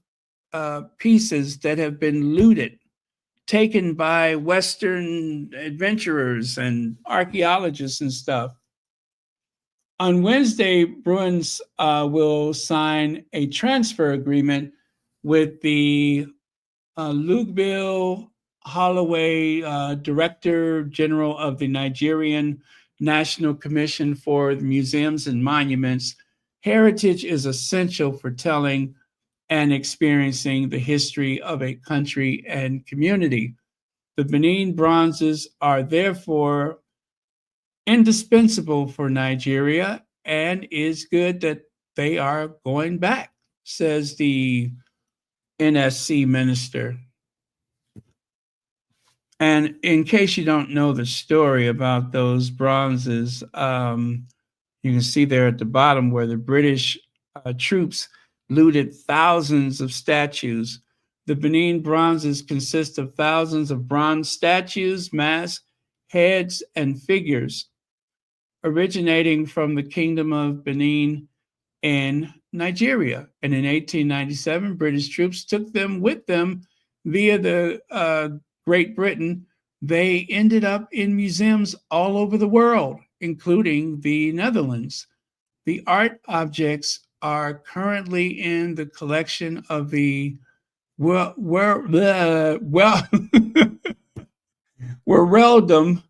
pieces that have been looted, taken by Western adventurers and archaeologists and stuff. On Wednesday, Bruins will sign a transfer agreement with the Lugbille Holloway, Director General of the Nigerian National Commission for Museums and Monuments. Heritage is essential for telling and experiencing the history of a country and community. The Benin bronzes are therefore indispensable for Nigeria, and it's good that they are going back, says the NSC minister. And in case you don't know the story about those bronzes, you can see there at the bottom where the British troops looted thousands of statues. The Benin bronzes consist of thousands of bronze statues, masks, heads, and figures originating from the Kingdom of Benin in Nigeria. And in 1897, British troops took them with them via the Great Britain. They ended up in museums all over the world, including the Netherlands. The art objects are currently in the collection of the Wereldom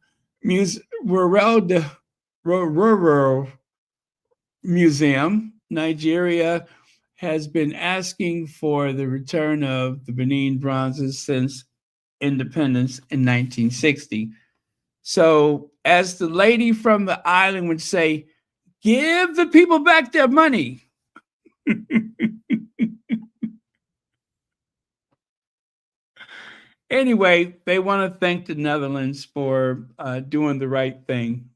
Museum. Nigeria has been asking for the return of the Benin bronzes since independence in 1960. So, as the lady from the island would say, give the people back their money. Anyway, they want to thank the Netherlands for doing the right thing.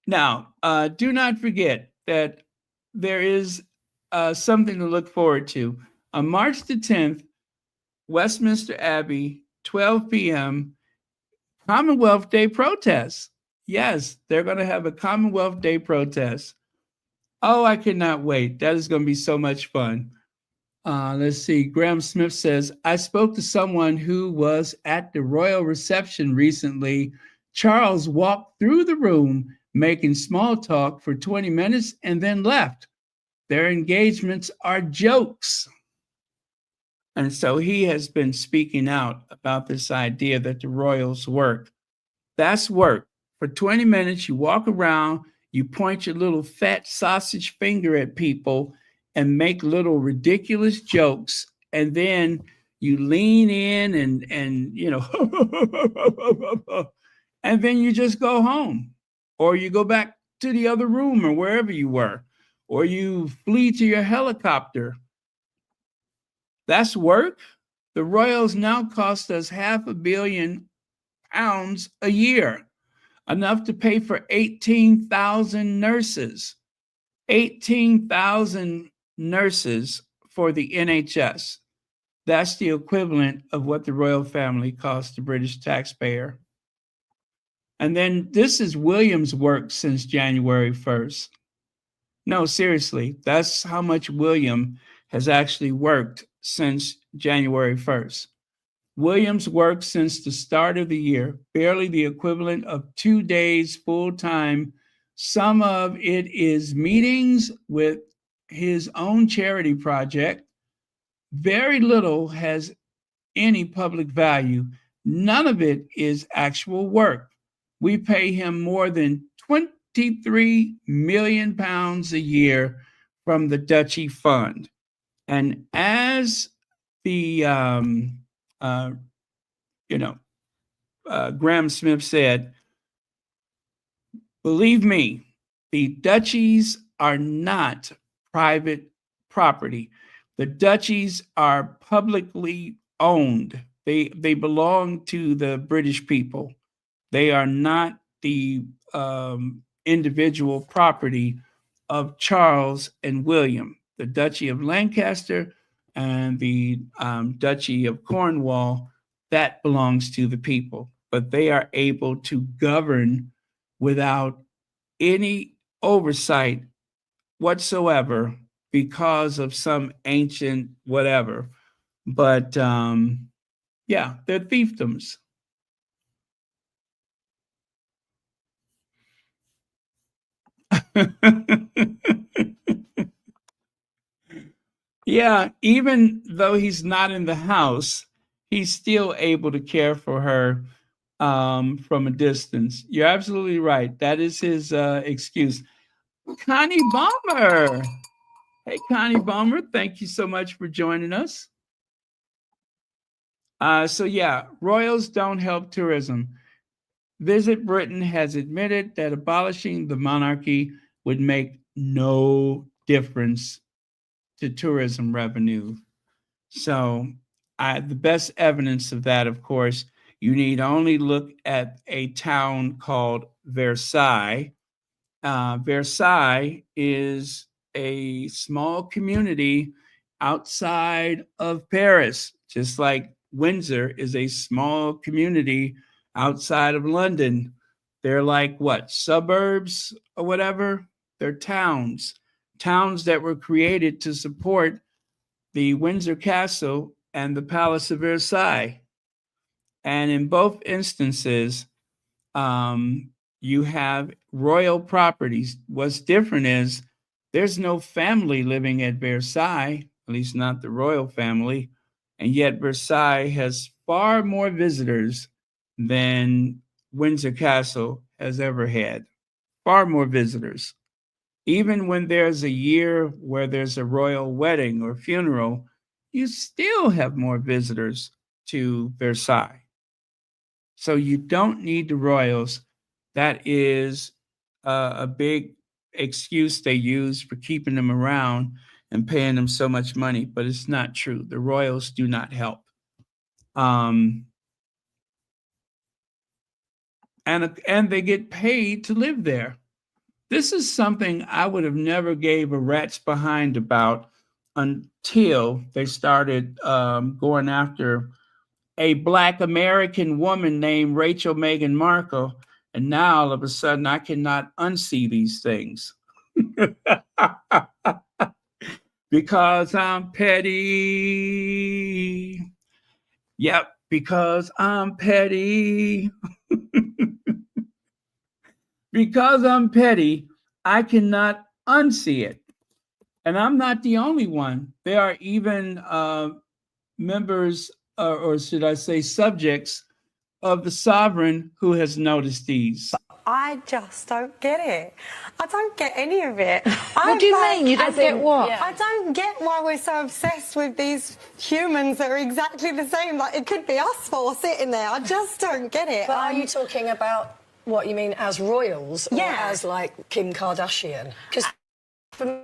Now, do not forget that there is something to look forward to. On March the 10th, Westminster Abbey, 12 p.m., Commonwealth Day protest. Yes, they're going to have a Commonwealth Day protest. Oh, I cannot wait. That is going to be so much fun. Let's see. Graham Smith says, I spoke to someone who was at the royal reception recently. Charles walked through the room making small talk for 20 minutes and then left. Their engagements are jokes. And so he has been speaking out about this idea that the royals work. That's work. For 20 minutes, you walk around, you point your little fat sausage finger at people and make little ridiculous jokes. And then you lean in and you know, and then you just go home. Or you go back to the other room or wherever you were. Or you flee to your helicopter. That's work. The royals now cost us £500 million a year, enough to pay for 18,000 nurses. 18,000 nurses for the NHS. That's the equivalent of what the royal family cost the British taxpayer. And then this is William's work since January 1st. No, seriously, that's how much William has actually worked since January 1st. William's work since the start of the year, barely the equivalent of 2 days full-time. Some of it is meetings with his own charity project. Very little has any public value. None of it is actual work. We pay him more than £23 million a year from the Duchy Fund. And as the, Graham Smith said, believe me, the duchies are not private property. The duchies are publicly owned. They belong to the British people. They are not the individual property of Charles and William. The Duchy of Lancaster and the Duchy of Cornwall, that belongs to the people. But they are able to govern without any oversight whatsoever because of some ancient whatever. But yeah, they're fiefdoms. Yeah, even though he's not in the house, he's still able to care for her from a distance. You're absolutely right. That is his excuse. Connie Balmer. Hey, Connie Balmer, thank you so much for joining us. So yeah, royals don't help tourism. Visit Britain has admitted that abolishing the monarchy would make no difference to tourism revenue. So the best evidence of that, of course, you need only look at a town called Versailles. Versailles is a small community outside of Paris, just like Windsor is a small community outside of London. They're like what, suburbs or whatever? They're towns, towns that were created to support the Windsor Castle and the Palace of Versailles. And in both instances, you have royal properties. What's different is there's no family living at Versailles, at least not the royal family. And yet Versailles has far more visitors than Windsor Castle has ever had. Far more visitors. Even when there's a year where there's a royal wedding or funeral, you still have more visitors to Versailles. So you don't need the royals. That is a big excuse they use for keeping them around and paying them so much money, but it's not true. The royals do not help. And they get paid to live there. This is something I would have never gave a rat's behind about until they started going after a Black American woman named Rachel Meghan Markle. And now all of a sudden I cannot unsee these things. Because I'm petty. Yep, because I'm petty. Because I'm petty, I cannot unsee it. And I'm not the only one. There are even members, or should I say subjects, of the sovereign who has noticed these. I just don't get it. I don't get any of it. What do you mean? You don't get what? Yeah. I don't get why we're so obsessed with these humans that are exactly the same. Like, it could be us four sitting there. I just don't get it. But are you talking about what you mean as royals or as like Kim Kardashian? Because for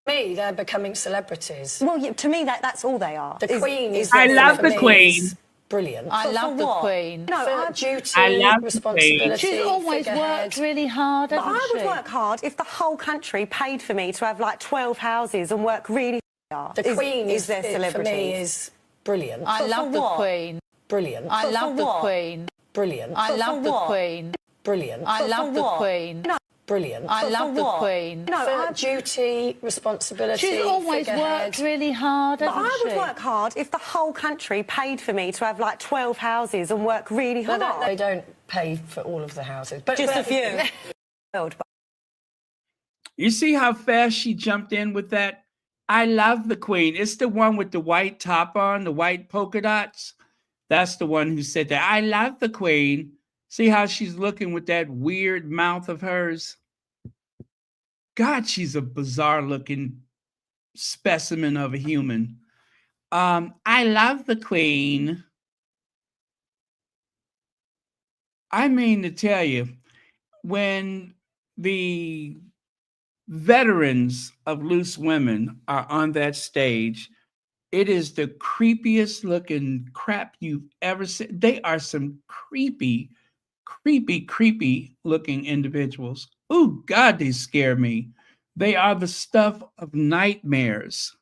me, they're becoming celebrities. Well, to me, that's all they are. The Queen is... I love the Queen. Brilliant. I love the Queen. No, duty, I love responsibility. She's always worked really hard, hasn't I would she? work hard if the whole country paid for me to have like 12 houses and work really hard. The Queen is their celebrity. For me, is brilliant. I love the Queen. Brilliant. I love the Queen. Brilliant. I love the Queen. Brilliant. I love the Queen. Brilliant. I love the Queen. No, duty, responsibility. She's always worked really hard, hasn't I she? would work hard if the whole country paid for me to have like 12 houses and work really hard. They don't pay for all of the houses. But just a few. You see how fast she jumped in with that? I love the Queen. It's the one with the white top on, the white polka dots. That's the one who said that. I love the Queen. See how she's looking with that weird mouth of hers? God, she's a bizarre looking specimen of a human. I love the Queen. I mean to tell you, when the veterans of Loose Women are on that stage, it is the creepiest looking crap you've ever seen. They are some creepy looking individuals. Oh, God, they scare me. They are the stuff of nightmares.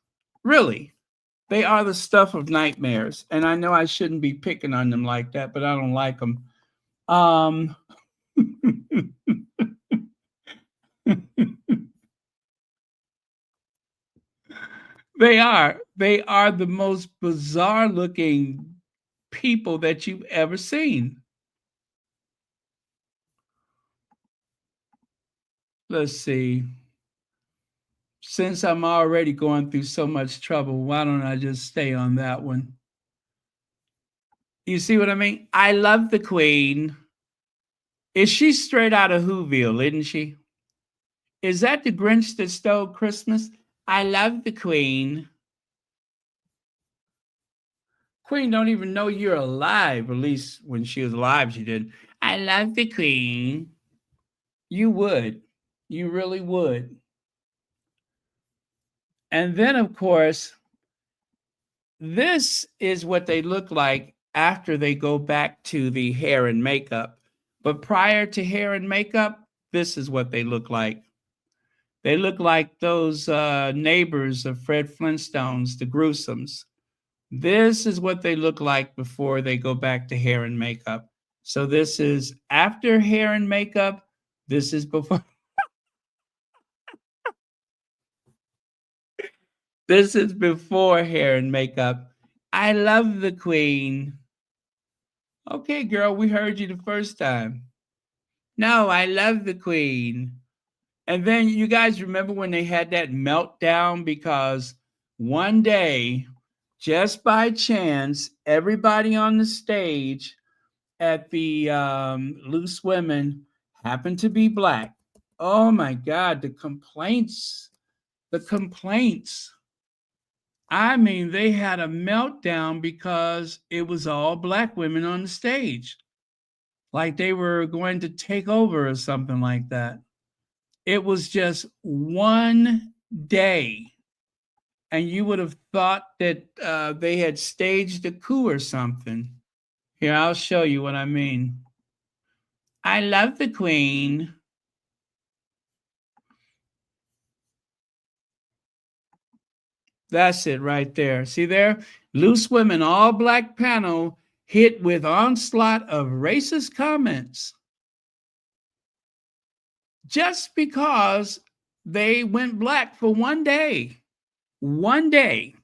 Really, they are the stuff of nightmares. And I know I shouldn't be picking on them like that, but I don't like them. They are the most bizarre looking people that you've ever seen. Let's see. Since I'm already going through so much trouble, why don't I just stay on that one? You see what I mean? I love the Queen. Is she straight out of Whoville, isn't she? Is that the Grinch that stole Christmas? I love the Queen. Queen don't even know you're alive, at least when she was alive, she did. I love the Queen. You would. You really would. And then, of course, this is what they look like after they go back to the hair and makeup. But prior to hair and makeup, this is what they look like. They look like those neighbors of Fred Flintstone's, the Gruesomes. This is what they look like before they go back to hair and makeup. So this is after hair and makeup. This is before. This is before hair and makeup. I love the Queen. Okay, girl, we heard you the first time. No, I love the Queen. And then you guys remember when they had that meltdown because one day, just by chance, everybody on the stage at the Loose Women happened to be Black. Oh my God, the complaints. I mean, they had a meltdown because it was all Black women on the stage. Like they were going to take over or something like that. It was just one day. And you would have thought that they had staged a coup or something. Here, I'll show you what I mean. I love the Queen. That's it right there. See there? Loose Women, all Black panel hit with onslaught of racist comments. Just because they went Black for one day. One day.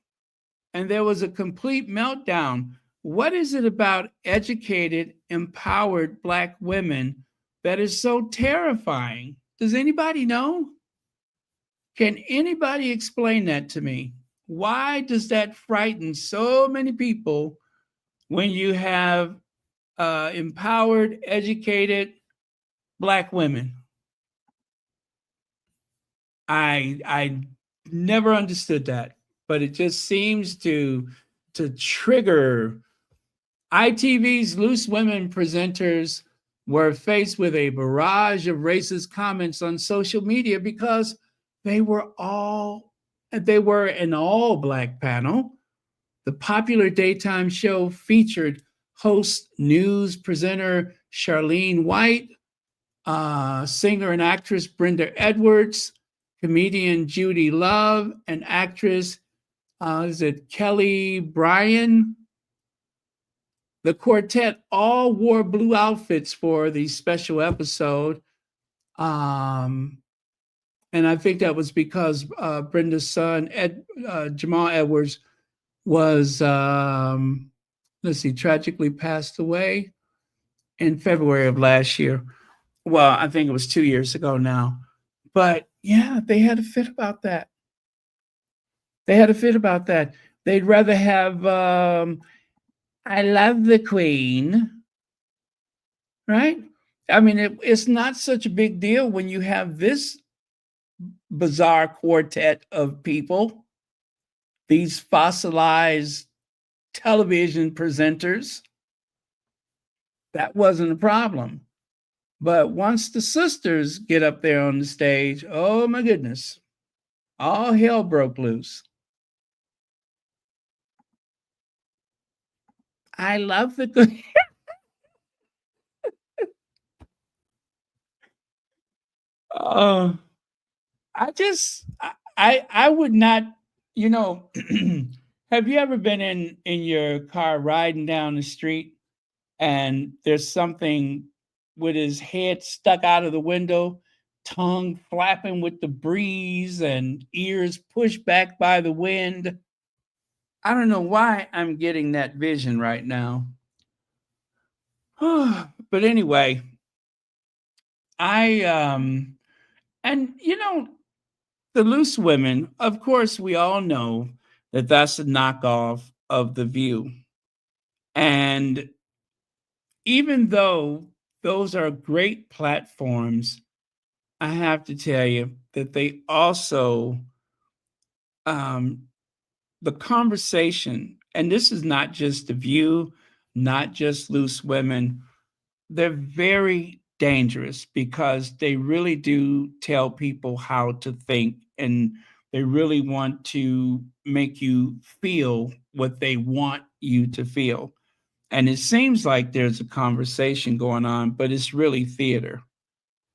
And there was a complete meltdown. What is it about educated, empowered Black women that is so terrifying? Does anybody know? Can anybody explain that to me? Why does that frighten so many people when you have empowered, educated Black women? I never understood that, but it just seems to trigger. ITV's Loose Women presenters were faced with a barrage of racist comments on social media because they were an all Black panel. The popular daytime show featured host news presenter Charlene White, singer and actress Brenda Edwards, comedian Judy Love, and actress Kelly Bryan. The quartet all wore blue outfits for the special episode. And I think that was because Brenda's son, Jamal Edwards, was, tragically passed away in February of last year. Well, I think it was 2 years ago now. But yeah, they had a fit about that. They'd rather have I love the Queen, right? I mean, it's not such a big deal when you have this bizarre quartet of people, these fossilized television presenters. That wasn't a problem. But once the sisters get up there on the stage, oh my goodness, all hell broke loose. I love the Queen. I would not, have you ever been in your car riding down the street and there's something with his head stuck out of the window, tongue flapping with the breeze and ears pushed back by the wind? I don't know why I'm getting that vision right now. But anyway, and the Loose Women, of course, we all know that that's a knockoff of The View. And even though those are great platforms, I have to tell you that they also, the conversation, and this is not just The View, not just Loose Women, they're very dangerous because they really do tell people how to think, and they really want to make you feel what they want you to feel. And it seems like there's a conversation going on, but it's really theater.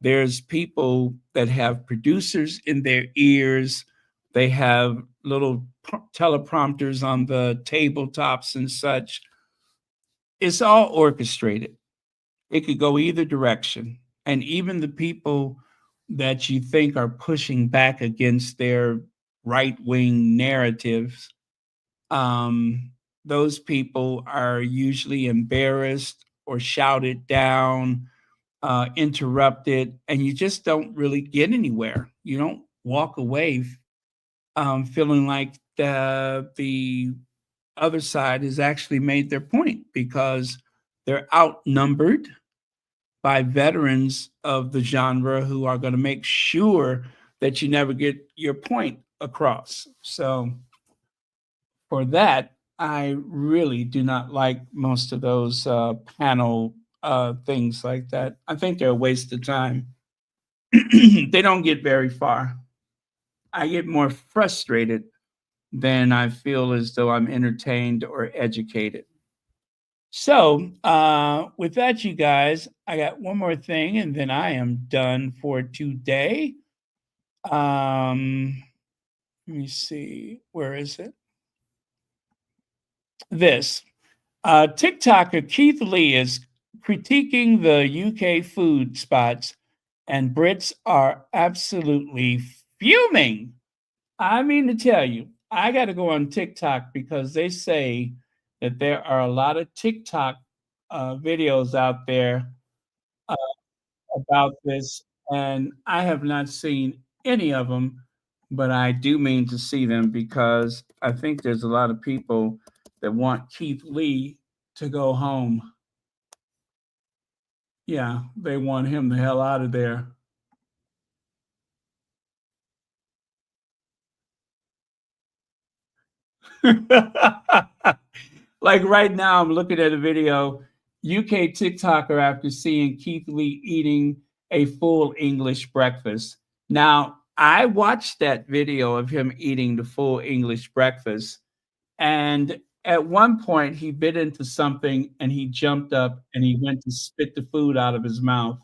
There's people that have producers in their ears. They have little teleprompters on the tabletops and such. It's all orchestrated. It could go either direction. And even the people that you think are pushing back against their right-wing narratives, those people are usually embarrassed or shouted down, interrupted, and you just don't really get anywhere. You don't walk away feeling like the other side has actually made their point, because they're outnumbered by veterans of the genre who are going to make sure that you never get your point across. So for that, I really do not like most of those panel things like that. I think they're a waste of time. They don't get very far. I get more frustrated than I feel as though I'm entertained or educated. So, with that, you guys, I got one more thing and then I am done for today. Let me see. Where is it? This. TikToker Keith Lee is critiquing the UK food spots, and Brits are absolutely fuming. I mean to tell you, I got to go on TikTok because they say that there are a lot of TikTok videos out there uh, about this, and I have not seen any of them, but I do mean to see them because I think there's a lot of people that want Keith Lee to go home. Yeah, they want him the hell out of there. Like right now, I'm looking at a video, UK TikToker after seeing Keith Lee eating a full English breakfast. Now, I watched that video of him eating the full English breakfast, and at one point he bit into something and he jumped up and he went to spit the food out of his mouth.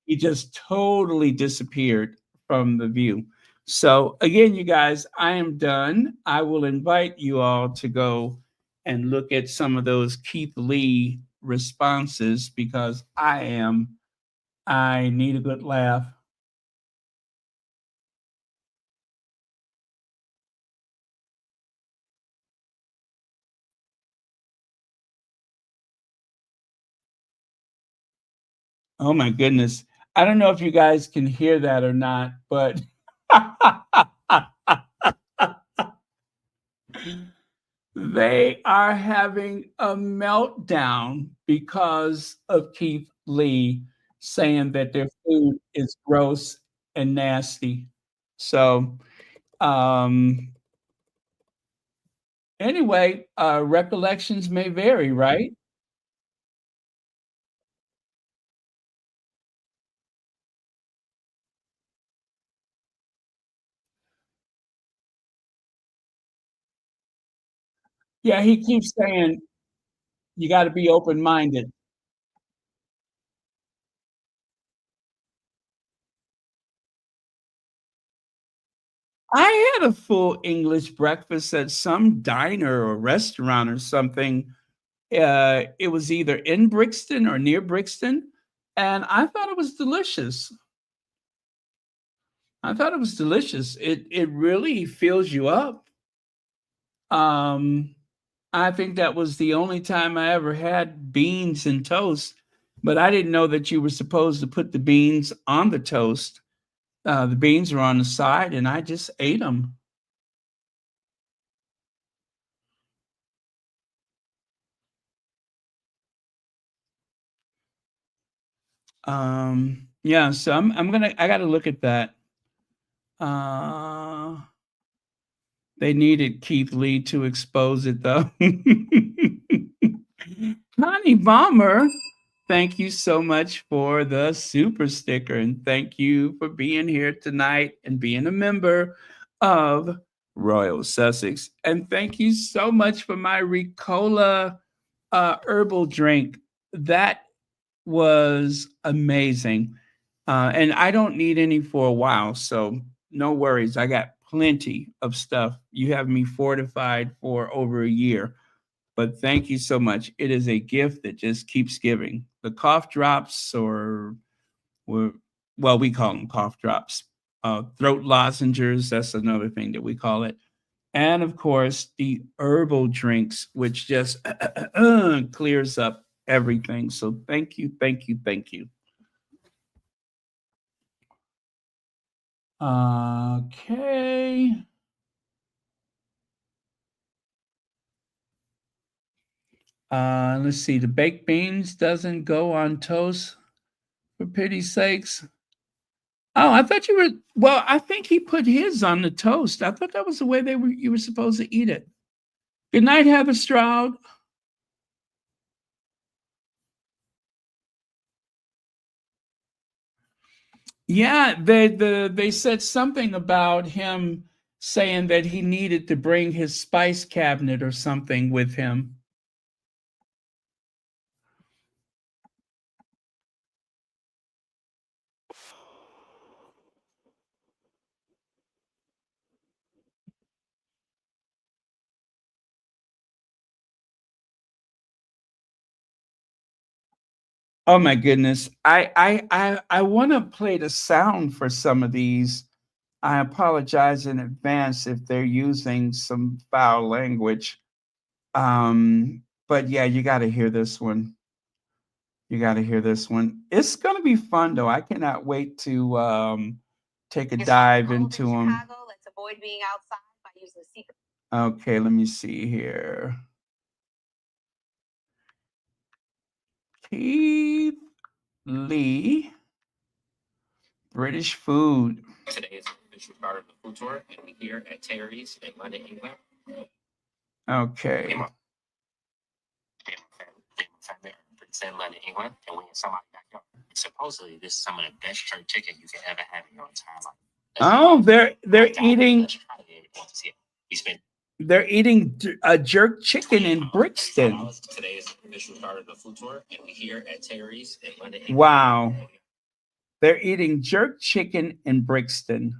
He just totally disappeared from the view. So again, you guys, I am done. I will invite you all to go and look at some of those Keith Lee responses because I need a good laugh. Oh my goodness. I don't know if you guys can hear that or not, but they are having a meltdown because of Keith Lee saying that their food is gross and nasty. So, anyway, recollections may vary, right? Yeah, he keeps saying you got to be open-minded. I had a full English breakfast at some diner or restaurant or something. It was either in Brixton or near Brixton, and I thought it was delicious. I thought it was delicious. It really fills you up. Um, I think that was the only time I ever had beans and toast, but I didn't know that you were supposed to put the beans on the toast. The beans were on the side, and I just ate them. Yeah, so I gotta look at that. Uh, they needed Keith Lee to expose it though. Connie Bomber, thank you so much for the super sticker, and thank you for being here tonight and being a member of Royal Sussex. And thank you so much for my Ricola herbal drink. That was amazing. And I don't need any for a while, so no worries. I got plenty of stuff. You have me fortified for over a year. But thank you so much. It is a gift that just keeps giving. The cough drops, well, we call them cough drops. Throat lozenges, that's another thing that we call it. And of course, the herbal drinks, which just clears up everything. So thank you, thank you, thank you. Okay. Let's see. The baked beans doesn't go on toast, for pity's sakes. Oh, I thought you were. Well, I think he put his on the toast. I thought that was the way you were supposed to eat it. Good night, Heather Stroud. Yeah, they said something about him saying that he needed to bring his spice cabinet or something with him. Oh my goodness. I want to play the sound for some of these. I apologize in advance if they're using some foul language. But yeah, you got to hear this one. You got to hear this one. It's going to be fun though. I cannot wait to take a dive into them. Let's avoid being outside by using secret. Okay, let me see here. Keith Lee, British food. Today is the official start of the food tour, and we're here at Terry's in London, England. Okay. It's in London, England, and we're in somebody's backyard. Supposedly, this is some of the best jerk chicken you can ever have in your entire life. Oh, they're eating. They're eating a jerk chicken in Brixton. Today is the official start of the food tour, and we're here at Terry's in London, England. Wow. They're eating jerk chicken in Brixton.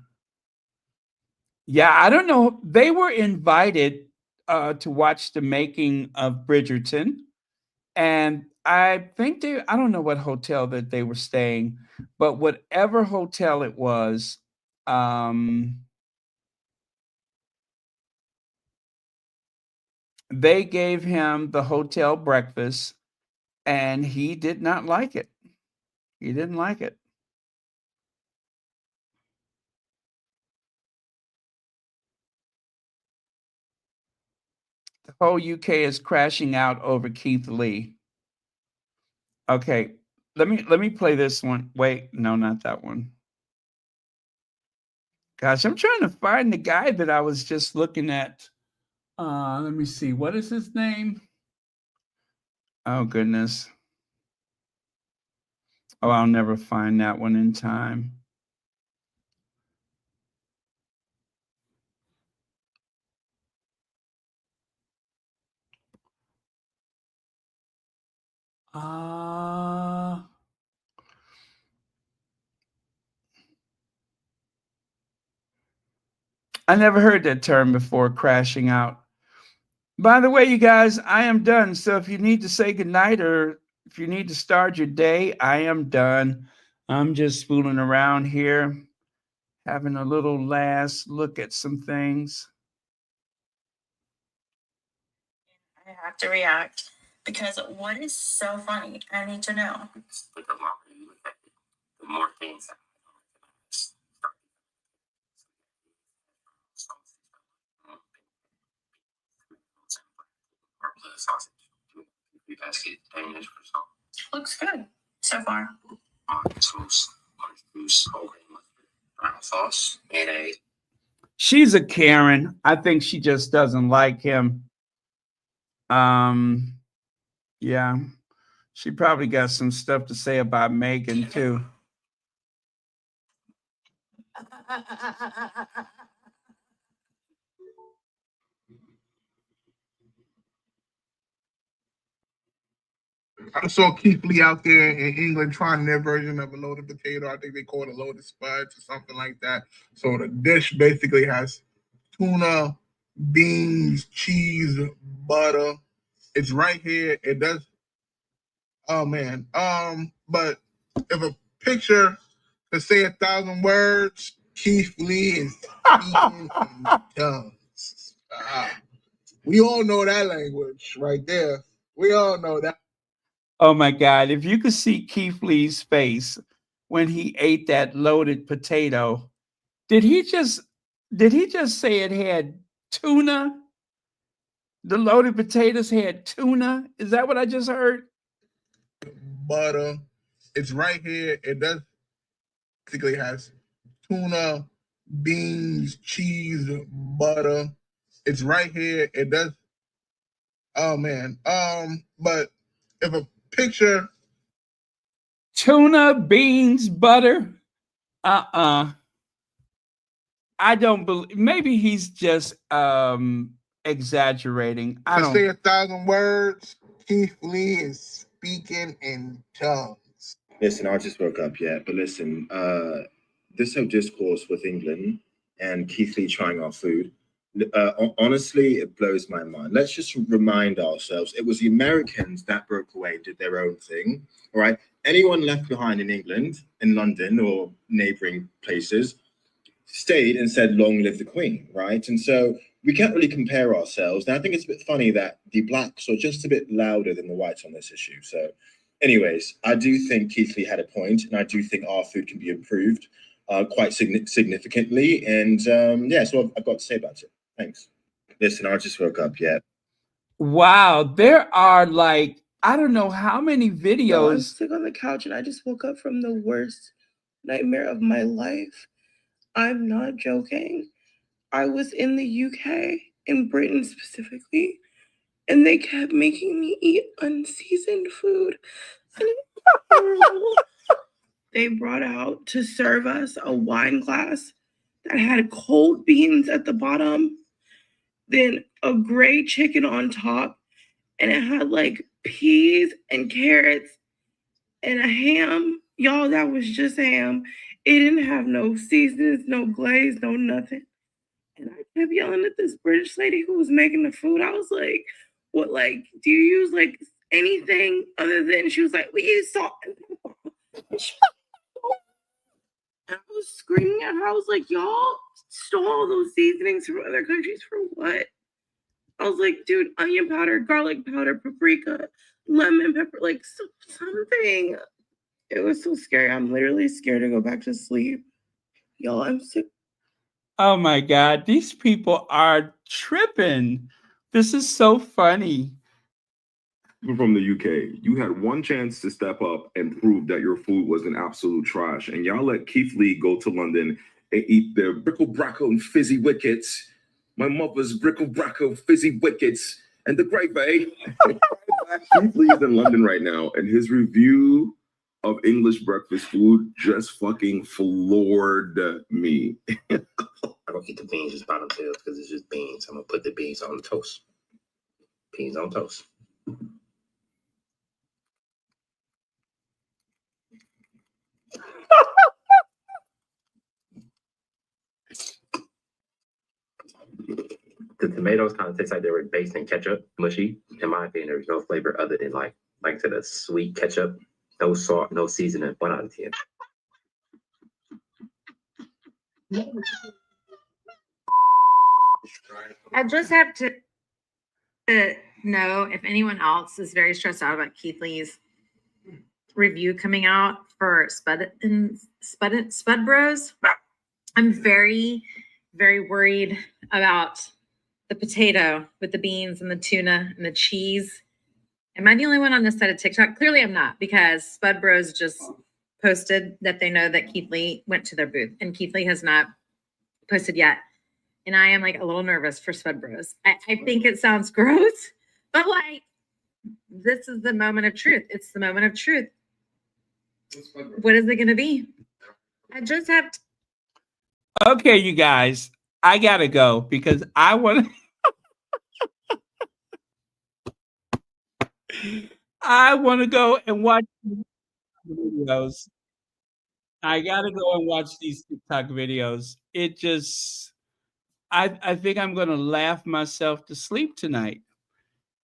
Yeah, I don't know. They were invited to watch the making of Bridgerton. And I think I don't know what hotel that they were staying, but whatever hotel it was, they gave him the hotel breakfast and he did not like it. He didn't like it. The whole UK is crashing out over Keith Lee. Okay, let me play this one. Wait, no, not that one. Gosh, I'm trying to find the guy that I was just looking at. Let me see. What is his name? Oh, goodness. Oh, I'll never find that one in time. I never heard that term before, crashing out. By the way, you guys, I am done. So if you need to say goodnight or if you need to start your day, I am done. I'm just fooling around here, having a little last look at some things. I have to react because what is so funny? I need to know. The longer you look at it, the more things that sausage. You guys get Danish for salt. Looks good so far. Juice, whole grain mustard, brown sauce, mayonnaise. She's a Karen. I think she just doesn't like him. Yeah. She probably got some stuff to say about Meghan too. I saw Keith Lee out there in England trying their version of a loaded potato. I think they call it a loaded spuds or something like that. So the dish basically has tuna, beans, cheese, butter. It's right here. It does. Oh man. But if a picture could say 1,000 words, Keith Lee is speaking in tongues. We all know that language right there. We all know that. Oh my God. If you could see Keith Lee's face when he ate that loaded potato, did he just say it had tuna? The loaded potatoes had tuna? Is that what I just heard? Butter. It's right here. It does basically has tuna, beans, cheese, butter. It's right here. It does. Oh man. But if a picture Tuna, beans, butter. I don't believe. Maybe he's just exaggerating. I to don't say 1,000 words, Keith Lee is speaking in tongues. Listen, I just woke up yet, but listen, this whole discourse with England and Keith Lee trying our food, honestly, it blows my mind. Let's just remind ourselves, it was the Americans that broke away and did their own thing, all right? Anyone left behind in England, in London or neighboring places, stayed and said, long live the Queen, right? And so we can't really compare ourselves. And I think it's a bit funny that the blacks are just a bit louder than the whites on this issue. So anyways, I do think Keith Lee had a point, and I do think our food can be improved quite significantly. And yeah, so I've got to say about it. Thanks. Listen, I just woke up yet. Wow, there are like, I don't know how many videos. I'm sick on the couch and I just woke up from the worst nightmare of my life. I'm not joking. I was in the UK, in Britain specifically, and they kept making me eat unseasoned food. They brought out to serve us a wine glass that had cold beans at the bottom, then a gray chicken on top, and it had like peas and carrots and a ham. Y'all, that was just ham. It didn't have no seasonings, no glaze, no nothing. And I kept yelling at this British lady who was making the food. I was like, what, like, do you use like anything other than, she was like, we use salt and pepper. And I was screaming at her. I was like, y'all stole all those seasonings from other countries for what? I was like, dude, onion powder, garlic powder, paprika, lemon pepper, like something. It was so scary. I'm literally scared to go back to sleep. Y'all, I'm sick. Oh my God, these people are tripping. This is so funny. From the UK, you had one chance to step up and prove that your food was an absolute trash, and y'all let Keith Lee go to London and eat their brickle-bracco and fizzy wickets, my mother's brickle-bracco fizzy wickets, and the gravy. Keith Lee is in London right now, and his review of English breakfast food just fucking floored me. I don't eat the beans just bottom tails because it's just beans. I'm gonna put the beans on the toast. Beans on toast. The tomatoes kind of taste like they were based in ketchup, mushy. In my opinion, there's no flavor other than like I said, a sweet ketchup, no salt, no seasoning. 1 out of 10. I just have to know if anyone else is very stressed out about Keith Lee's review coming out for Spud Bros. I'm very, very worried about the potato with the beans and the tuna and the cheese. Am I the only one on this side of TikTok? Clearly I'm not, because Spud Bros just posted that they know that Keith Lee went to their booth, and Keith Lee has not posted yet. And I am like a little nervous for Spud Bros. I think it sounds gross, but like, this is the moment of truth. It's the moment of truth. What is it going to be? I just have to. Okay, you guys, I gotta go because I want I want to go and watch videos. I gotta go and watch these TikTok videos. It just, I think I'm gonna laugh myself to sleep tonight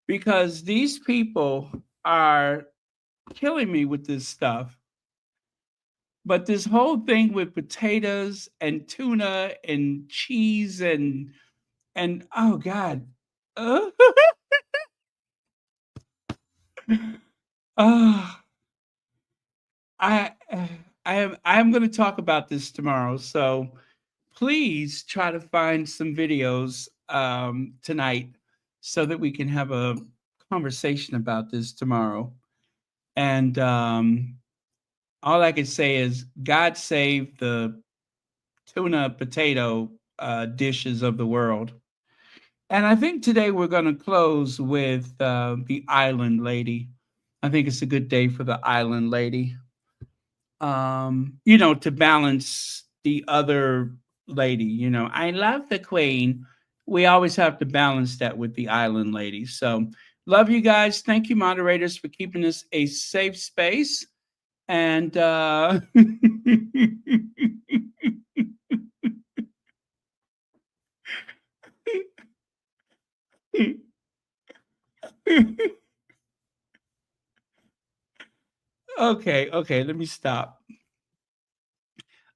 because these people are killing me with this stuff. But this whole thing with potatoes and tuna and cheese and oh God. Uh, ah, I I'm going to talk about this tomorrow. So please try to find some videos tonight so that we can have a conversation about this tomorrow. And all I can say is God save the tuna potato dishes of the world. And I think today we're going to close with the island lady. I think it's a good day for the island lady. To balance the other lady, I love the queen. We always have to balance that with the island lady. So love you guys. Thank you, moderators, for keeping this a safe space. And okay, let me stop.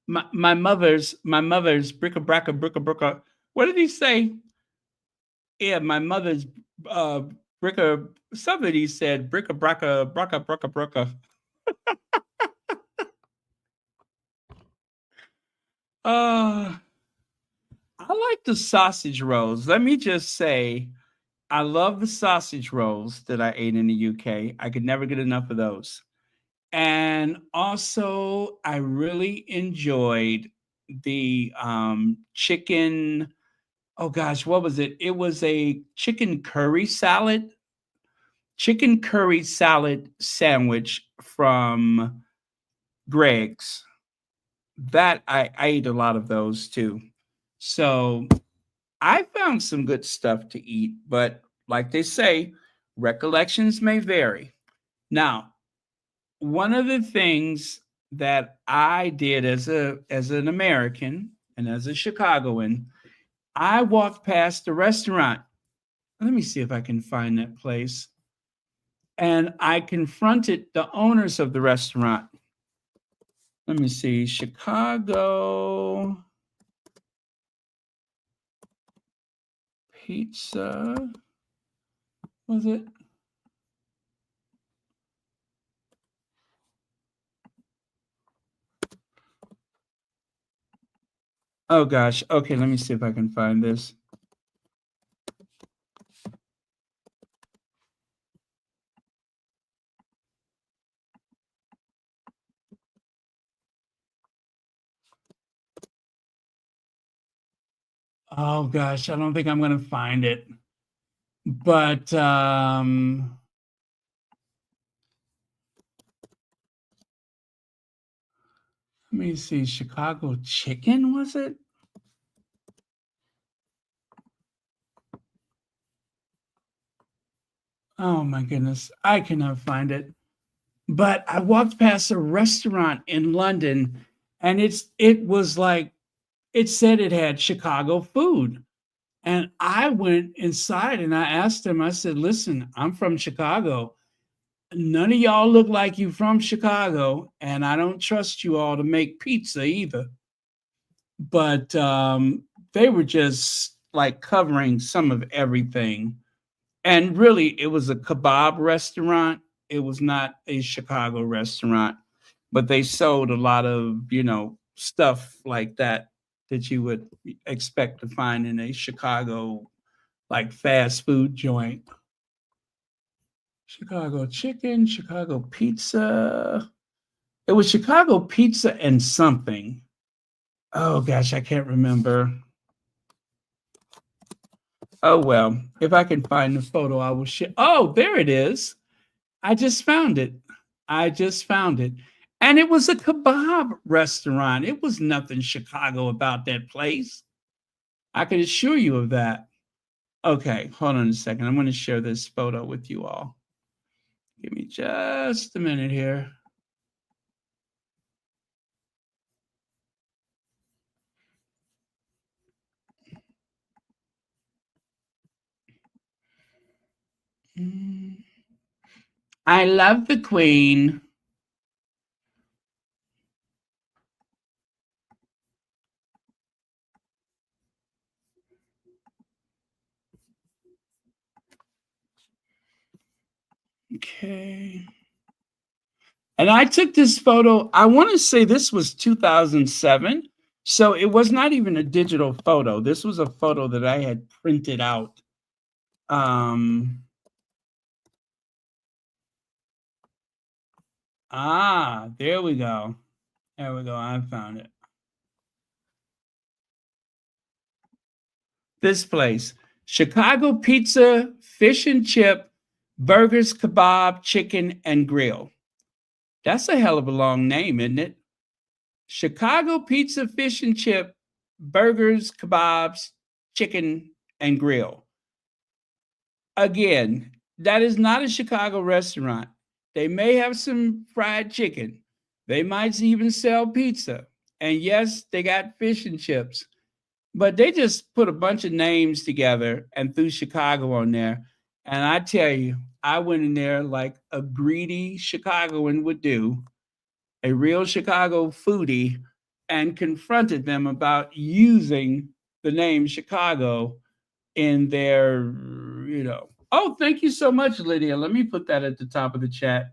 My mother's bricka bracka bricka bricka. What did he say? Yeah, my mother's bricka. Somebody said bricka bracka bracka bricka bricka. I like the sausage rolls. Let me just say, I love the sausage rolls that I ate in the UK. I could never get enough of those. And also, I really enjoyed the chicken. Oh gosh, what was it? It was a chicken curry salad sandwich from Greg's. That I ate a lot of those too. So I found some good stuff to eat, but like they say, recollections may vary. Now, one of the things that I did as an American and as a Chicagoan, I walked past a restaurant. Let me see if I can find that place. And I confronted the owners of the restaurant. Let me see, Chicago Pizza. Was it? Oh gosh. Okay, let me see if I can find this. Oh gosh, I don't think I'm going to find it. But let me see, Chicago Chicken, was it? Oh my goodness, I cannot find it. But I walked past a restaurant in London and it was like it said it had Chicago food. And I went inside and I asked him, I said, listen, I'm from Chicago. None of y'all look like you from Chicago, and I don't trust you all to make pizza either. But they were just like covering some of everything. And really, it was a kebab restaurant. It was not a Chicago restaurant, but they sold a lot of, stuff like that that you would expect to find in a Chicago, like fast food joint. Chicago chicken, Chicago pizza. It was Chicago pizza and something. Oh gosh, I can't remember. Oh well, if I can find the photo, I will share. Oh, there it is. I just found it. And it was a kebab restaurant. It was nothing Chicago about that place. I can assure you of that. Okay, hold on a second. I'm going to share this photo with you all. Give me just a minute here. I love the Queen. Okay. And I took this photo, I want to say this was 2007. So it was not even a digital photo. This was a photo that I had printed out. There we go. There we go. I found it. This place, Chicago Pizza, Fish and Chip, Burgers, Kebab, Chicken, and Grill. That's a hell of a long name, isn't it? Chicago Pizza, Fish and Chip, Burgers, Kebabs, Chicken, and Grill. Again, that is not a Chicago restaurant. They may have some fried chicken. They might even sell pizza. And yes, they got fish and chips. But they just put a bunch of names together and threw Chicago on there. And I tell you, I went in there like a greedy Chicagoan would do, a real Chicago foodie, and confronted them about using the name Chicago in their, you know. Oh, thank you so much, Lydia. Let me put that at the top of the chat.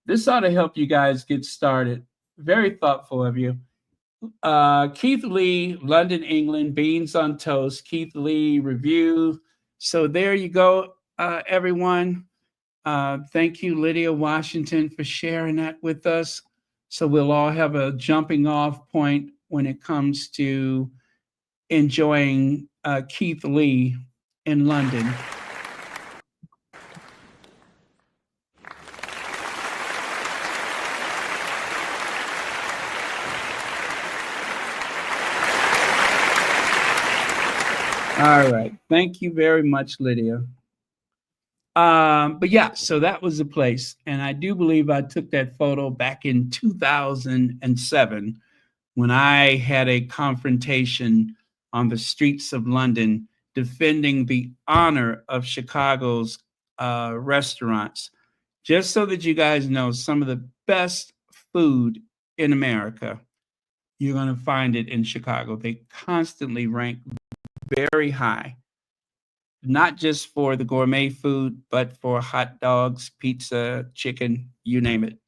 This ought to help you guys get started. Very thoughtful of you. Keith Lee, London, England, Beans on Toast, Keith Lee review. So there you go, everyone. Thank you, Lydia Washington, for sharing that with us. So we'll all have a jumping off point when it comes to enjoying Keith Lee in London. All right. Thank you very much, Lydia. But yeah, so that was the place. And I do believe I took that photo back in 2007 when I had a confrontation on the streets of London defending the honor of Chicago's restaurants. Just so that you guys know, some of the best food in America, you're going to find it in Chicago. They constantly rank very high, not just for the gourmet food, but for hot dogs, pizza, chicken, you name it.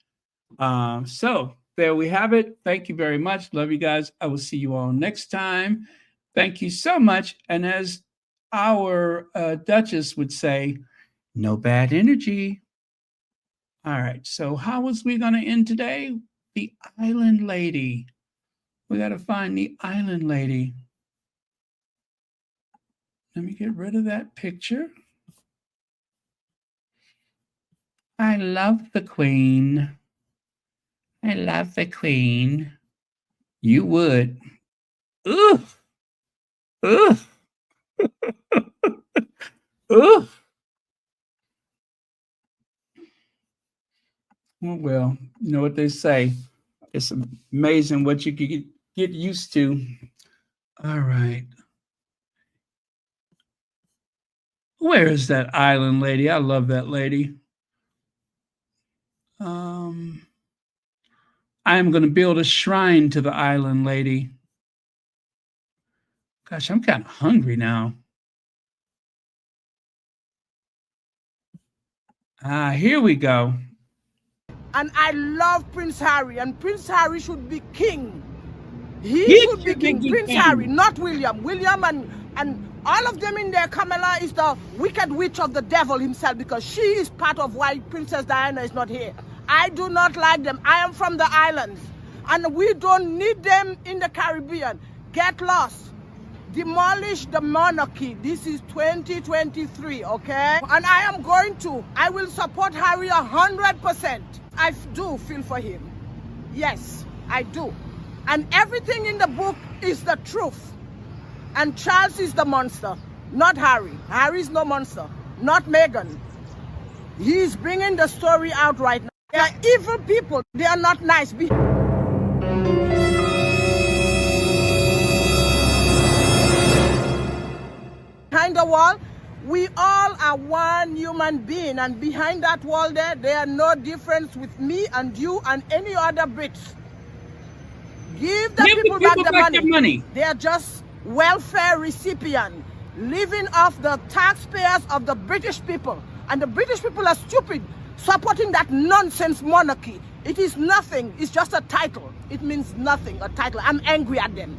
So there we have it. Thank you very much. Love you guys. I will see you all next time. Thank you so much. And as our Duchess would say, no bad energy. All right. So how was we going to end today? The Island Lady. We got to find the Island Lady. Let me get rid of that picture. I love the Queen. I love the Queen. You would. Ugh. Ugh. Ugh. Well, you know what they say. It's amazing what you can get used to. All right. Where is that Island Lady? I love that lady. I am going to build a shrine to the Island Lady. Gosh, I'm kind of hungry now. Here we go. And I love Prince Harry, and Prince Harry should be king. He should be king. Prince Harry, not William. William and all of them in there, Camilla is the wicked witch of the devil himself, because she is part of why Princess Diana is not here. I do not like them. I am from the islands, and we don't need them in the Caribbean. Get lost. Demolish the monarchy. This is 2023, okay? And I will support Harry 100%. I do feel for him. Yes, I do. And everything in the book is the truth. And Charles is the monster, not Harry. Harry is no monster, not Meghan. He's bringing the story out right now. They are evil people. They are not nice. Behind the wall, we all are one human being, and behind that wall there are no difference with me and you and any other Brits. Give the people back the money. They are just welfare recipients living off the taxpayers of the British people. And the British people are stupid, supporting that nonsense monarchy. It is nothing. It's just a title. It means nothing, a title. I'm angry at them.